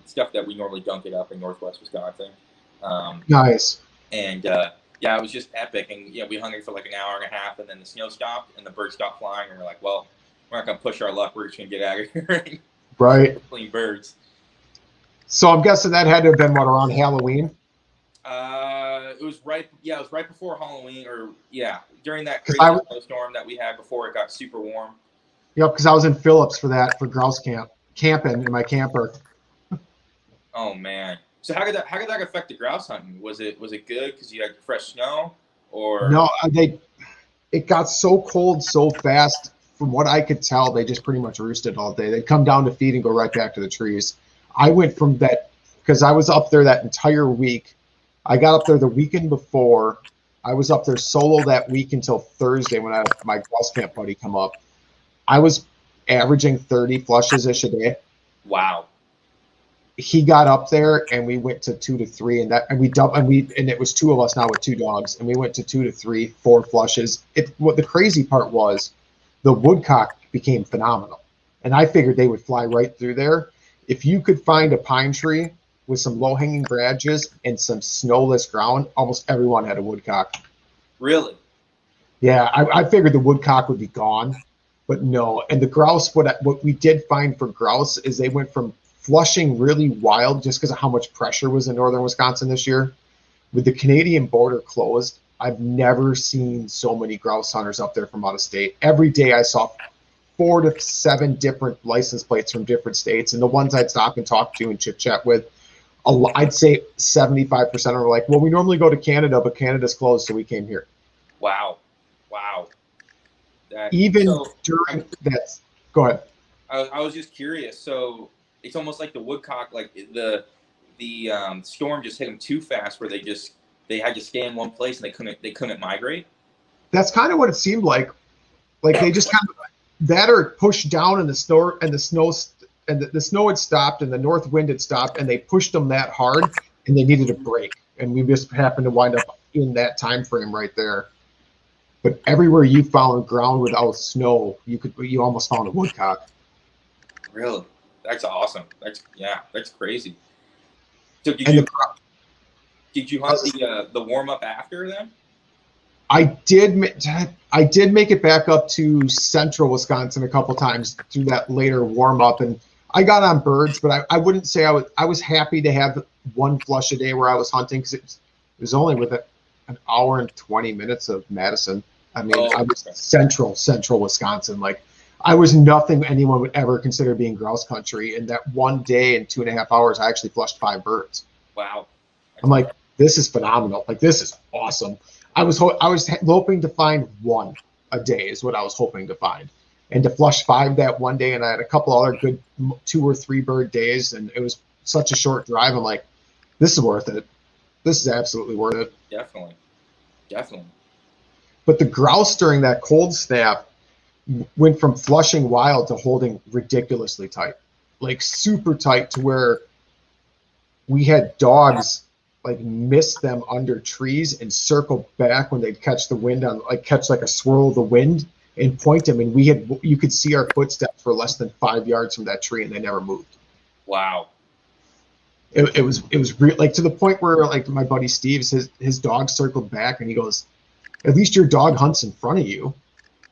S5: stuff that we normally don't get up in northwest Wisconsin.
S4: Nice.
S5: And yeah, it was just epic. And we hung it for like an hour and a half, and then the snow stopped and the birds stopped flying. And we're like, well, we're not going to push our luck. We're just going to get out of here.
S4: Right.
S5: Clean birds.
S4: So I'm guessing that had to have been around Halloween.
S5: It was right. Yeah, it was right before Halloween, or during that crazy snowstorm that we had before it got super warm.
S4: Yep, because I was in Phillips for grouse camping in my camper.
S5: Oh man! So how did that affect the grouse hunting? Was it good because you had fresh snow, or
S4: no? It got so cold so fast. From what I could tell, they just pretty much roosted all day. They'd come down to feed and go right back to the trees. I went from that because I was up there that entire week. I got up there the weekend before. I was up there solo that week until Thursday when I had my grouse camp buddy come up. I was averaging 30 flushes-ish a day.
S5: Wow.
S4: He got up there and we went to 2 to 3, and it was 2 of us now with 2 dogs, and we went to 2 to 3, 4 flushes. What the crazy part was, the woodcock became phenomenal, and I figured they would fly right through there. If you could find a pine tree with some low-hanging branches and some snowless ground, almost everyone had a woodcock.
S5: Really?
S4: Yeah, I figured the woodcock would be gone, but no. And the grouse, what we did find for grouse is they went from flushing really wild just because of how much pressure was in northern Wisconsin this year. With the Canadian border closed, I've never seen so many grouse hunters up there from out of state. Every day I saw 4 to 7 different license plates from different states, and the ones I'd stop and talk to and chit chat with, I'd say 75% of them were like, well, we normally go to Canada, but Canada's closed, so we came here.
S5: Wow.
S4: During that, go ahead.
S5: I was just curious. So it's almost like the woodcock, like the storm just hit them too fast, where they had to stay in one place and they couldn't migrate.
S4: That's kind of what it seemed like. Like they just kind of that or pushed down in the snow, and the snow had stopped and the north wind had stopped, and they pushed them that hard and they needed a break, and we just happened to wind up in that time frame right there. But everywhere you found ground without snow, you almost found a woodcock.
S5: Really? That's awesome. That's crazy. So did you hunt the warm up after then?
S4: I did make it back up to central Wisconsin a couple times through that later warm up, and I got on birds, but I wouldn't say I was happy to have 1 flush a day where I was hunting, because it was only with an hour and 20 minutes of Madison. I mean, I was central Wisconsin. Like, I was nothing anyone would ever consider being grouse country. And that one day and 2.5 hours, I actually flushed 5 birds.
S5: Wow.
S4: I'm like, this is phenomenal. Like, this is awesome. I was hoping to find 1 a day is what I was hoping to find. And to flush 5 that one day, and I had a couple other good 2 or 3 bird days, and it was such a short drive. I'm like, this is worth it. This is absolutely worth it.
S5: Definitely.
S4: But the grouse during that cold snap went from flushing wild to holding ridiculously tight, like super tight, to where we had dogs like miss them under trees and circle back when they'd catch the wind on, like catch like a swirl of the wind and point them. And you could see our footsteps for less than 5 yards from that tree, and they never moved.
S5: Wow.
S4: It was real, like to the point where like my buddy Steve's, his dog circled back and he goes, "At least your dog hunts in front of you."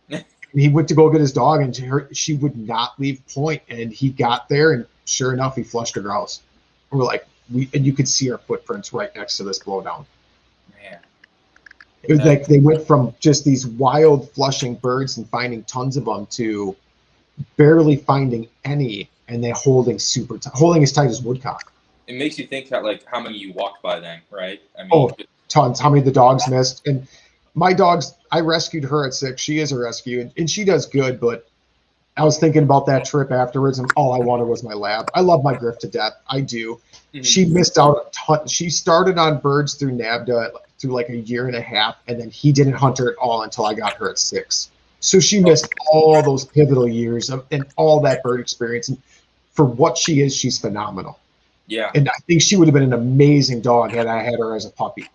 S4: And he went to go get his dog, and she would not leave point. And he got there, and sure enough, he flushed a grouse. And we're like, and you could see our footprints right next to this blowdown.
S5: Man.
S4: It was like they went from just these wild flushing birds and finding tons of them to barely finding any, and then holding as tight as woodcock.
S5: It makes you think that, like, how many you walked by then, right? I mean,
S4: tons. How many the dogs missed. And my dogs, I rescued her at 6. She is a rescue, and she does good, but I was thinking about that trip afterwards, and all I wanted was my lab. I love my Griff to death. I do. Mm-hmm. She missed out a ton. She started on birds through NABDA through like a year and a half, and then he didn't hunt her at all until I got her at 6. So she missed all those pivotal years and all that bird experience. And for what she is, she's phenomenal.
S5: Yeah.
S4: And I think she would have been an amazing dog had I had her as a puppy.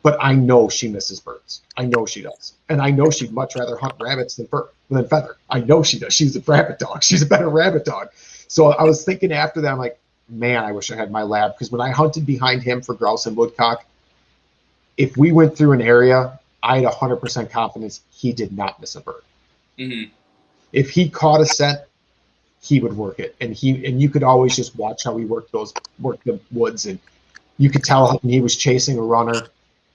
S4: But I know she misses birds. I know she does. And I know she'd much rather hunt rabbits than feather. I know she does. She's a rabbit dog. She's a better rabbit dog. So I was thinking after that, I'm like, man, I wish I had my lab. Because when I hunted behind him for grouse and woodcock, if we went through an area, I had 100% confidence he did not miss a bird.
S5: Mm-hmm.
S4: If he caught a scent, he would work it. And you could always just watch how he worked the woods. And you could tell when he was chasing a runner.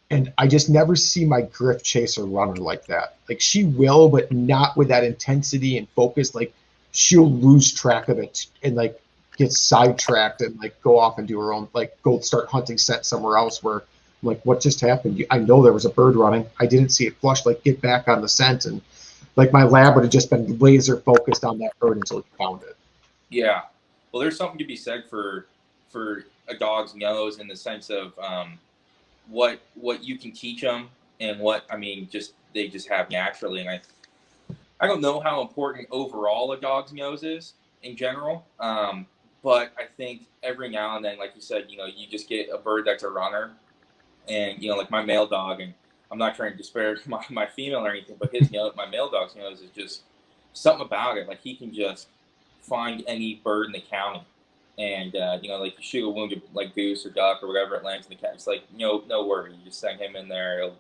S4: And I just never see my Griff chase a runner like that. Like she will, but not with that intensity and focus. Like she'll lose track of it and like get sidetracked and like go off and do her own, like go start hunting scent somewhere else where I'm like, what just happened? I know there was a bird running. I didn't see it flush, like get back on the scent. And like my lab would have just been laser focused on that bird until he found it.
S5: Yeah. Well, there's something to be said for a dog's nose in the sense of, what you can teach them and what, I mean, they just have naturally. And I don't know how important overall a dog's nose is in general. But I think every now and then, like you said, you just get a bird that's a runner and, like my male dog, and I'm not trying to disparage my female or anything, but my male dog's nose is just something about it. Like he can just find any bird in the county. And, like you shoot a wounded like goose or duck or whatever it lands in the cat. It's like, no worry. You just send him in there.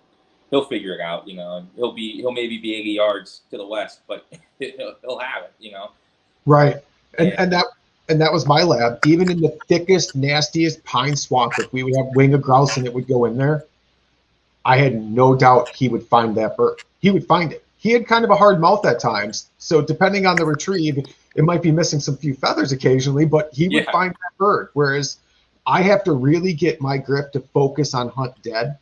S5: He'll figure it out, and he'll maybe be 80 yards to the west, but he'll have it,
S4: Right. And that was my lab. Even in the thickest, nastiest pine swamp, if we would have wing of grouse and it would go in there, I had no doubt he would find that bird. He would find it. He had kind of a hard mouth at times. So depending on the retrieve, it might be missing some few feathers occasionally, but he would find that bird. Whereas I have to really get my Griff to focus on hunt dead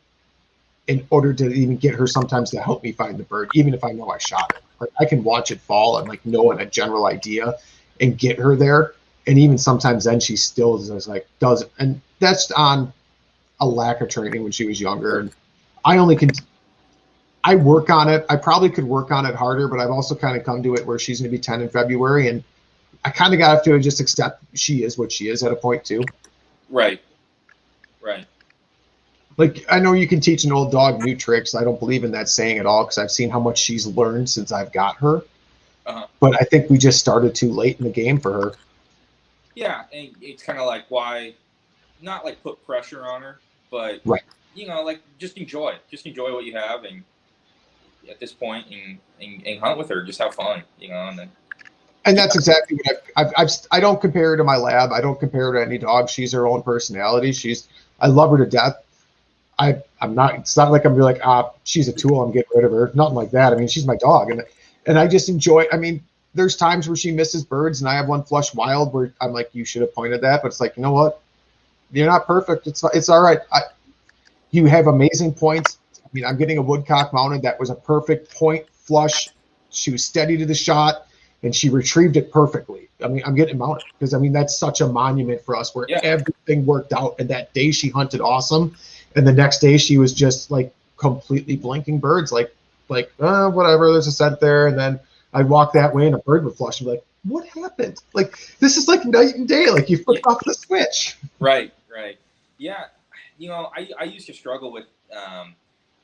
S4: in order to even get her sometimes to help me find the bird, even if I know I shot it. Like I can watch it fall and like know a general idea and get her there. And even sometimes then she still is like, doesn't. And that's on a lack of training when she was younger. And I work on it. I probably could work on it harder, but I've also kind of come to it where she's going to be 10 in February. And I kind of got to just accept she is what she is at a point too.
S5: Right.
S4: Like, I know you can teach an old dog new tricks. I don't believe in that saying at all because I've seen how much she's learned since I've got her. Uh-huh. But I think we just started too late in the game for her.
S5: Yeah, and it's kind of like why not like put pressure on her, but
S4: right.
S5: Like just enjoy it. Just enjoy what you have, and at this point, and hunt with her. Just have fun, And
S4: that's exactly what I don't compare her to my lab. I don't compare her to any dog. She's her own personality. I love her to death. I'm not. It's not like I'm be like, she's a tool. I'm getting rid of her. Nothing like that. I mean, she's my dog, and I just enjoy. I mean, there's times where she misses birds, and I have one flush wild where I'm like, you should have pointed that, but it's like, you know what? You're not perfect. It's all right. You have amazing points. I mean, I'm getting a woodcock mounted that was a perfect point flush. She was steady to the shot, and she retrieved it perfectly. I mean, I'm getting mounted because, I mean, that's such a monument for us where everything worked out. And that day she hunted awesome. And the next day she was just like completely blinking birds. Like like, whatever, there's a scent there. And then I'd walk that way and a bird would flush and be like, what happened? Like, this is like night and day. Like, you flipped off the switch.
S5: Right. Yeah. I used to struggle with, kind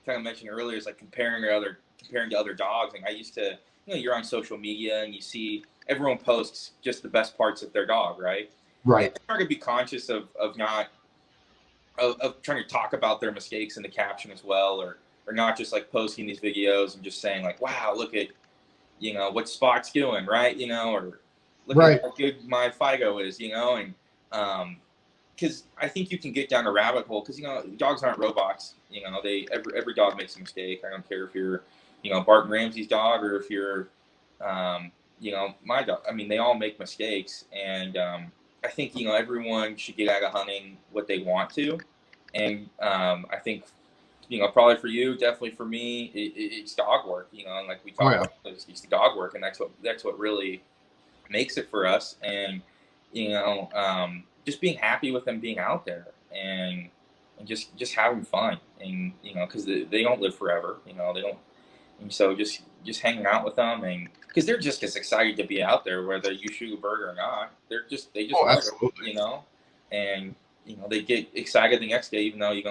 S5: of mentioned earlier, is like comparing to other dogs. And I used to, you're on social media and you see everyone posts just the best parts of their dog, right?
S4: Right.
S5: It's hard to be conscious of trying to talk about their mistakes in the caption as well, or not just like posting these videos and just saying like, wow, look at, what Spot's doing, right? Or look at how good my Figo is, and because I think you can get down a rabbit hole because, dogs aren't robots, every dog makes a mistake. I don't care if you're, Barton Ramsey's dog or if you're, my dog. I mean, they all make mistakes, and I think, everyone should get out of hunting what they want to. And I think, probably for you, definitely for me, it's dog work, and like we talked about, it's the dog work. And that's what really makes it for us. And, just being happy with them being out there and just having fun. And, because they don't live forever, they don't. And so just hanging out with them, and because they're just as excited to be out there, whether you shoot a bird or not. They just love it, and they get excited the next day, even though you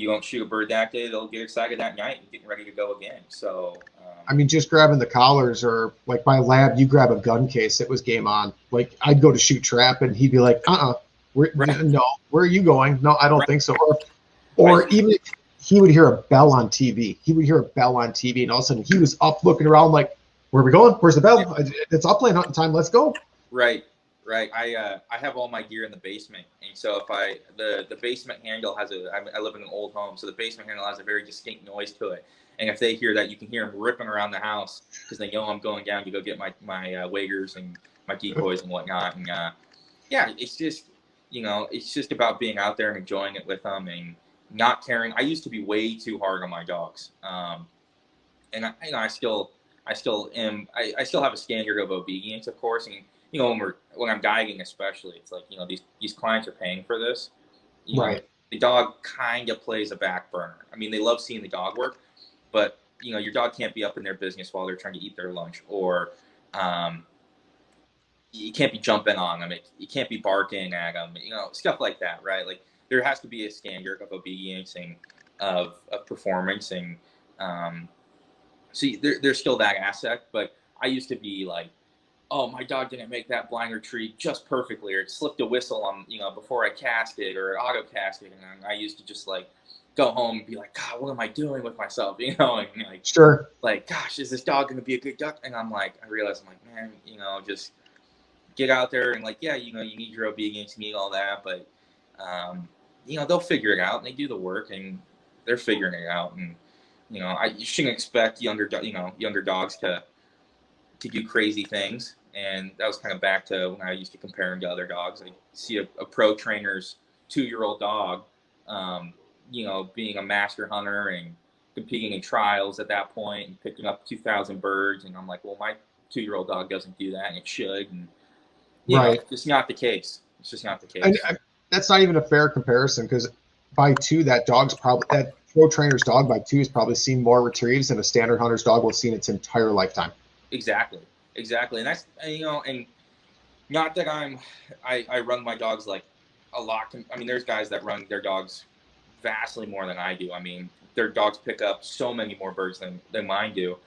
S5: don't shoot a bird that day. They'll get excited that night and getting ready to go again. So
S4: I mean, just grabbing the collars, or like my lab, you grab a gun case, it was game on. Like, I'd go to shoot trap and he'd be like, no, where are you going? No, I don't think so. Or even if he would hear a bell on TV. And all of a sudden he was up looking around like, where are we going? Where's the bell? It's upland hunting time. Let's go.
S5: Right. I have all my gear in the basement. And so if the basement handle I live in an old home, so the basement handle has a very distinct noise to it. And if they hear that, you can hear them ripping around the house because they know I'm going down to go get my wagers and my decoys and whatnot. And it's just, it's just about being out there and enjoying it with them and not caring. I used to be way too hard on my dogs, and I still am. I still have a standard of obedience, of course. And when I'm guiding, especially, it's like these clients are paying for this.
S4: Right.
S5: The dog kind of plays a back burner. I mean, they love seeing the dog work, but your dog can't be up in their business while they're trying to eat their lunch, or you can't be jumping on them. You can't be barking at them. Stuff like that, right? Like, there has to be a standard of obedience and of performance. And there's still that aspect. But I used to be like, oh, my dog didn't make that blind retreat just perfectly, or it slipped a whistle on, before I casted or auto casted. And I used to just like go home and be like, God, what am I doing with myself? And like,
S4: sure. Like,
S5: gosh, is this dog going to be a good duck? And I realized, man, just get out there and like, you need your obedience, you need all that. But, they'll figure it out, and they do the work, and they're figuring it out. And, you shouldn't expect younger dogs to do crazy things. And that was kind of back to when I used to compare them to other dogs. I see a pro trainer's 2-year-old dog, being a master hunter and competing in trials at that point and picking up 2,000 birds. And I'm like, well, my 2-year-old dog doesn't do that, and it should. And, it's just not the case. It's just not the case.
S4: And that's not even a fair comparison, because by 2, that pro trainer's dog by 2 has probably seen more retrieves than a standard hunter's dog will see in its entire lifetime.
S5: Exactly. And that's, and not that I run my dogs like a lot. I mean, there's guys that run their dogs vastly more than I do. I mean, their dogs pick up so many more birds than mine do.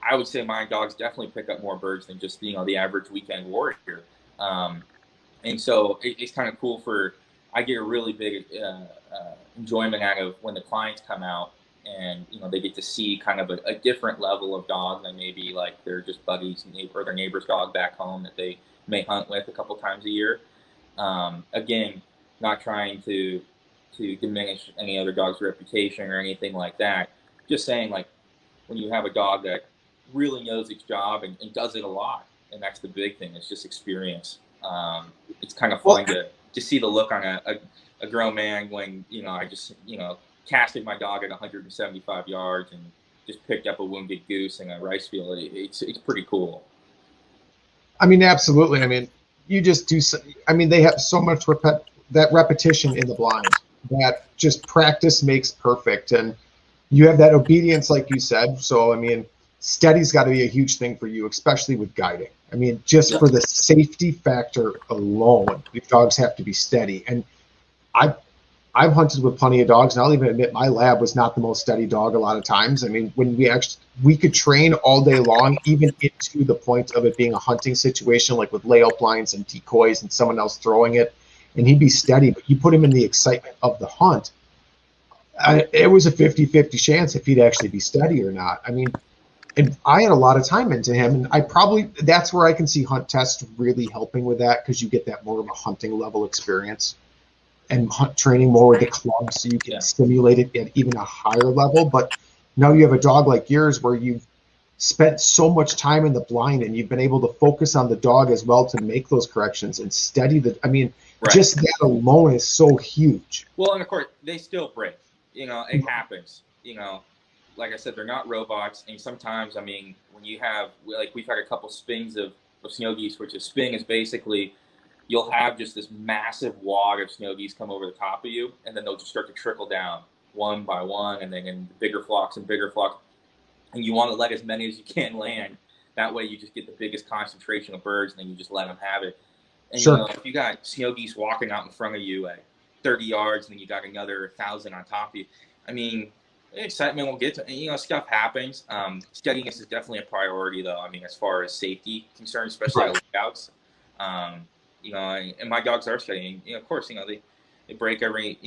S5: I would say my dogs definitely pick up more birds than just, the average weekend warrior. And so it's kind of cool I get a really big enjoyment out of when the clients come out and, they get to see kind of a different level of dog than maybe like they're just buddies or their neighbor's dog back home that they may hunt with a couple times a year. Again, not trying to diminish any other dog's reputation or anything like that. Just saying, like, when you have a dog that really knows its job and does it a lot, and that's the big thing, it's just experience. It's kind of fun to see the look on a grown man when, I just, casted my dog at 175 yards and just picked up a wounded goose in a rice field. It's pretty cool.
S4: I mean, absolutely. I mean, you just do. I mean, they have so much repetition in the blind that just practice makes perfect. And you have that obedience, like you said. So, I mean, steady's got to be a huge thing for you, especially with guiding. I mean, just for the safety factor alone, your dogs have to be steady. And I've hunted with plenty of dogs, and I'll even admit my lab was not the most steady dog a lot of times. I mean, when we could train all day long, even into the point of it being a hunting situation, like with layup lines and decoys and someone else throwing it, and he'd be steady, but you put him in the excitement of the hunt, it was a 50-50 chance if he'd actually be steady or not. I mean, and I had a lot of time into him, and that's where I can see hunt tests really helping with that, because you get that more of a hunting level experience and hunt training more with the club, so you can stimulate it at even a higher level. But now you have a dog like yours where you've spent so much time in the blind, and you've been able to focus on the dog as well to make those corrections and steady just that alone is so huge.
S5: Well, and of course, they still break. It happens. Like I said, they're not robots. And sometimes, I mean, when you have, like, we've had a couple spings of snow geese, which a sping is basically, you'll have just this massive wad of snow geese come over the top of you, and then they'll just start to trickle down one by one, and then in bigger flocks and bigger flocks. And you want to let as many as you can land. That way you just get the biggest concentration of birds, and then you just let them have it. And
S4: sure.
S5: If you got snow geese walking out in front of you at 30 yards, and then you got another 1,000 on top of you, I mean, the excitement will get to, stuff happens. Steadiness is definitely a priority, though. I mean, as far as safety concerns, especially at lookouts. And my dogs are steady. Of course, they break every,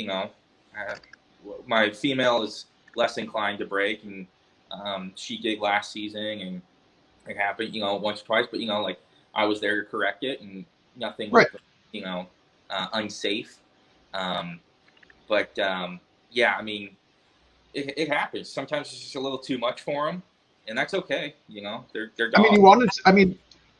S5: my female is less inclined to break, and she did last season, and it happened, once or twice, but, like, I was there to correct it, and nothing was, unsafe. Yeah, I mean, it happens. Sometimes it's just a little too much for them, and that's okay. They're dogs.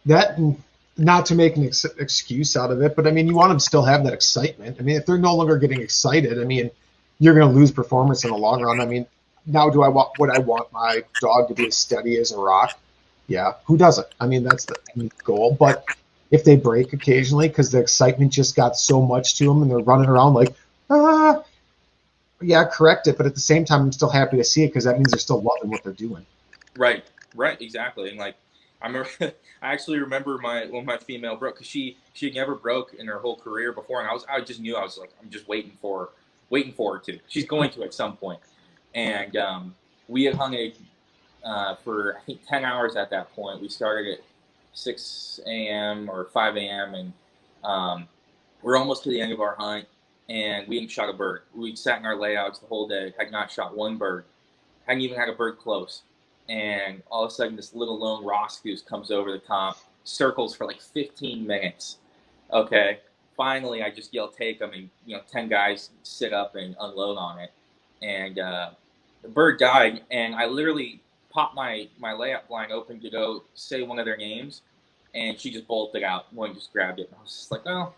S4: That, not to make an excuse out of it, but I mean, you want them to still have that excitement. I mean, if they're no longer getting excited, I mean, you're going to lose performance in the long run. I mean, now would I want my dog to be as steady as a rock? Yeah, who doesn't? I mean, that's the goal. But if they break occasionally because the excitement just got so much to them and they're running around like, yeah, correct it. But at the same time, I'm still happy to see it, because that means they're still loving what they're doing.
S5: Right, exactly. And like, I actually remember when my female broke, because she never broke in her whole career before, and I just knew, I was like, I'm just waiting for her to. She's going to at some point. And we had hunted for, I think, 10 hours at that point. We started at 6 a.m. or 5 a.m. and we're almost to the end of our hunt, and we hadn't shot a bird. We'd sat in our layouts the whole day, had not shot one bird, hadn't even had a bird close. And all of a sudden, this little lone Ross goose comes over the top, circles for like 15 minutes. Okay, finally, I just yell, take them, and 10 guys sit up and unload on it. And the bird died, and I literally popped my layout blind open to go say one of their names, and she just bolted out. One just grabbed it. And I was just like, oh.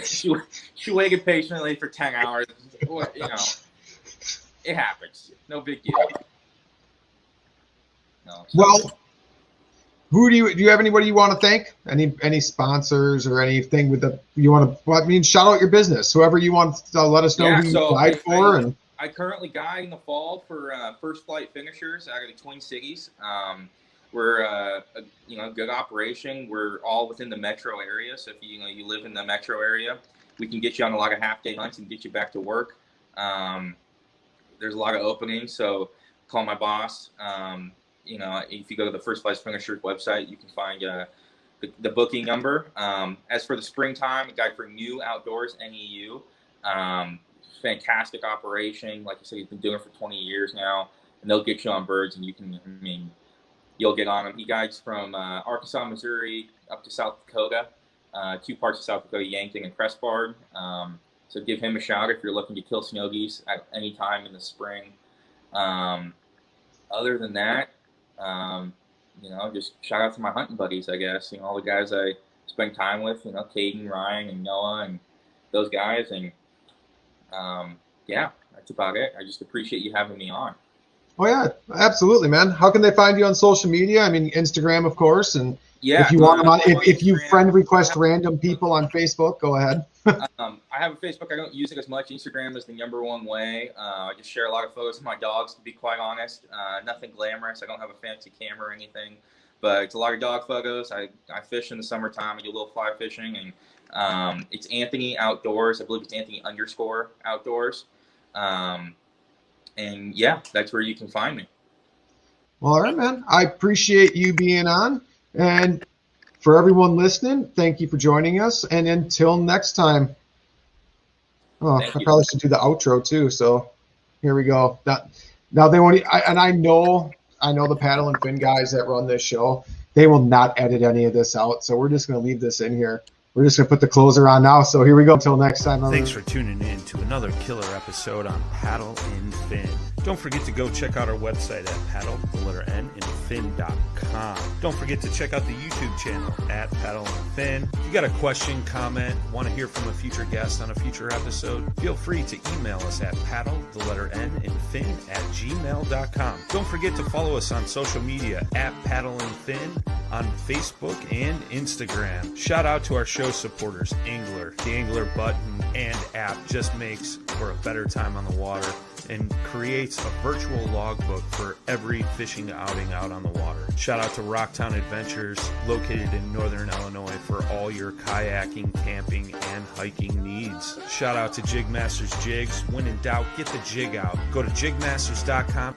S5: She waited patiently for 10 hours. It happens. No big deal. No.
S4: Well, do you have anybody you want to thank? Any sponsors or anything shout out your business, whoever you want to let us know who you guide for. And
S5: I currently guide in the fall for First Flight Finishers out of the Twin Cities. We're a good operation. We're all within the metro area, so if you live in the metro area, we can get you on a lot of half-day hunts and get you back to work. There's a lot of openings, so call my boss. If you go to the First Flight Finishers website, you can find the booking number. As for the springtime, a guy for New Outdoors, NEU. Fantastic operation. Like I said, he's been doing it for 20 years now, and they'll get you on birds, and you'll get on them. He guides from Arkansas, Missouri, up to South Dakota, 2 parts of South Dakota, Yankton and Crestbard. So give him a shout if you're looking to kill snow geese at any time in the spring. Other than that, just shout out to my hunting buddies, I guess. All the guys I spend time with, Caden, Ryan, and Noah, and those guys. And that's about it. I just appreciate you having me on.
S4: Oh yeah, absolutely, man. How can they find you on social media? I mean, Instagram, of course, and
S5: Yeah.
S4: If you want them on, if you
S5: Instagram.
S4: friend request random people on Facebook, go ahead.
S5: I have a Facebook. I don't use it as much. Instagram is the number one way. I just share a lot of photos of my dogs, to be quite honest. Nothing glamorous. I don't have a fancy camera or anything, but it's a lot of dog photos. I fish in the summertime. I do a little fly fishing, and it's Anthony Outdoors. I believe it's Anthony_Outdoors. And yeah, that's where you can find me.
S4: Well, all right, man. I appreciate you being on. And for everyone listening, thank you for joining us. And until next time. Oh, I probably should do the outro too. So here we go. Now they won't. I know the Paddle and Fin guys that run this show. They will not edit any of this out. So we're just going to leave this in here. We're just going to put the closer on now. So here we go. Until next time.
S1: Thanks for tuning in to another killer episode on Paddle and Fin. Don't forget to go check out our website at paddle_and_fin.com. Don't forget to check out the YouTube channel at Paddle and Fin. If you got a question, comment, want to hear from a future guest on a future episode, feel free to email us at paddle_and_fin@gmail.com. Don't forget to follow us on social media at Paddle and Fin on Facebook and Instagram. Shout out to our show supporters, Angler. The Angler button and app just makes for a better time on the water and creates a virtual logbook for every fishing outing out on the water. Shout out to Rocktown Adventures, located in northern Illinois, for all your kayaking, camping, and hiking needs. Shout out to Jig Masters Jigs. When in doubt, get the jig out. Go to jigmasters.com.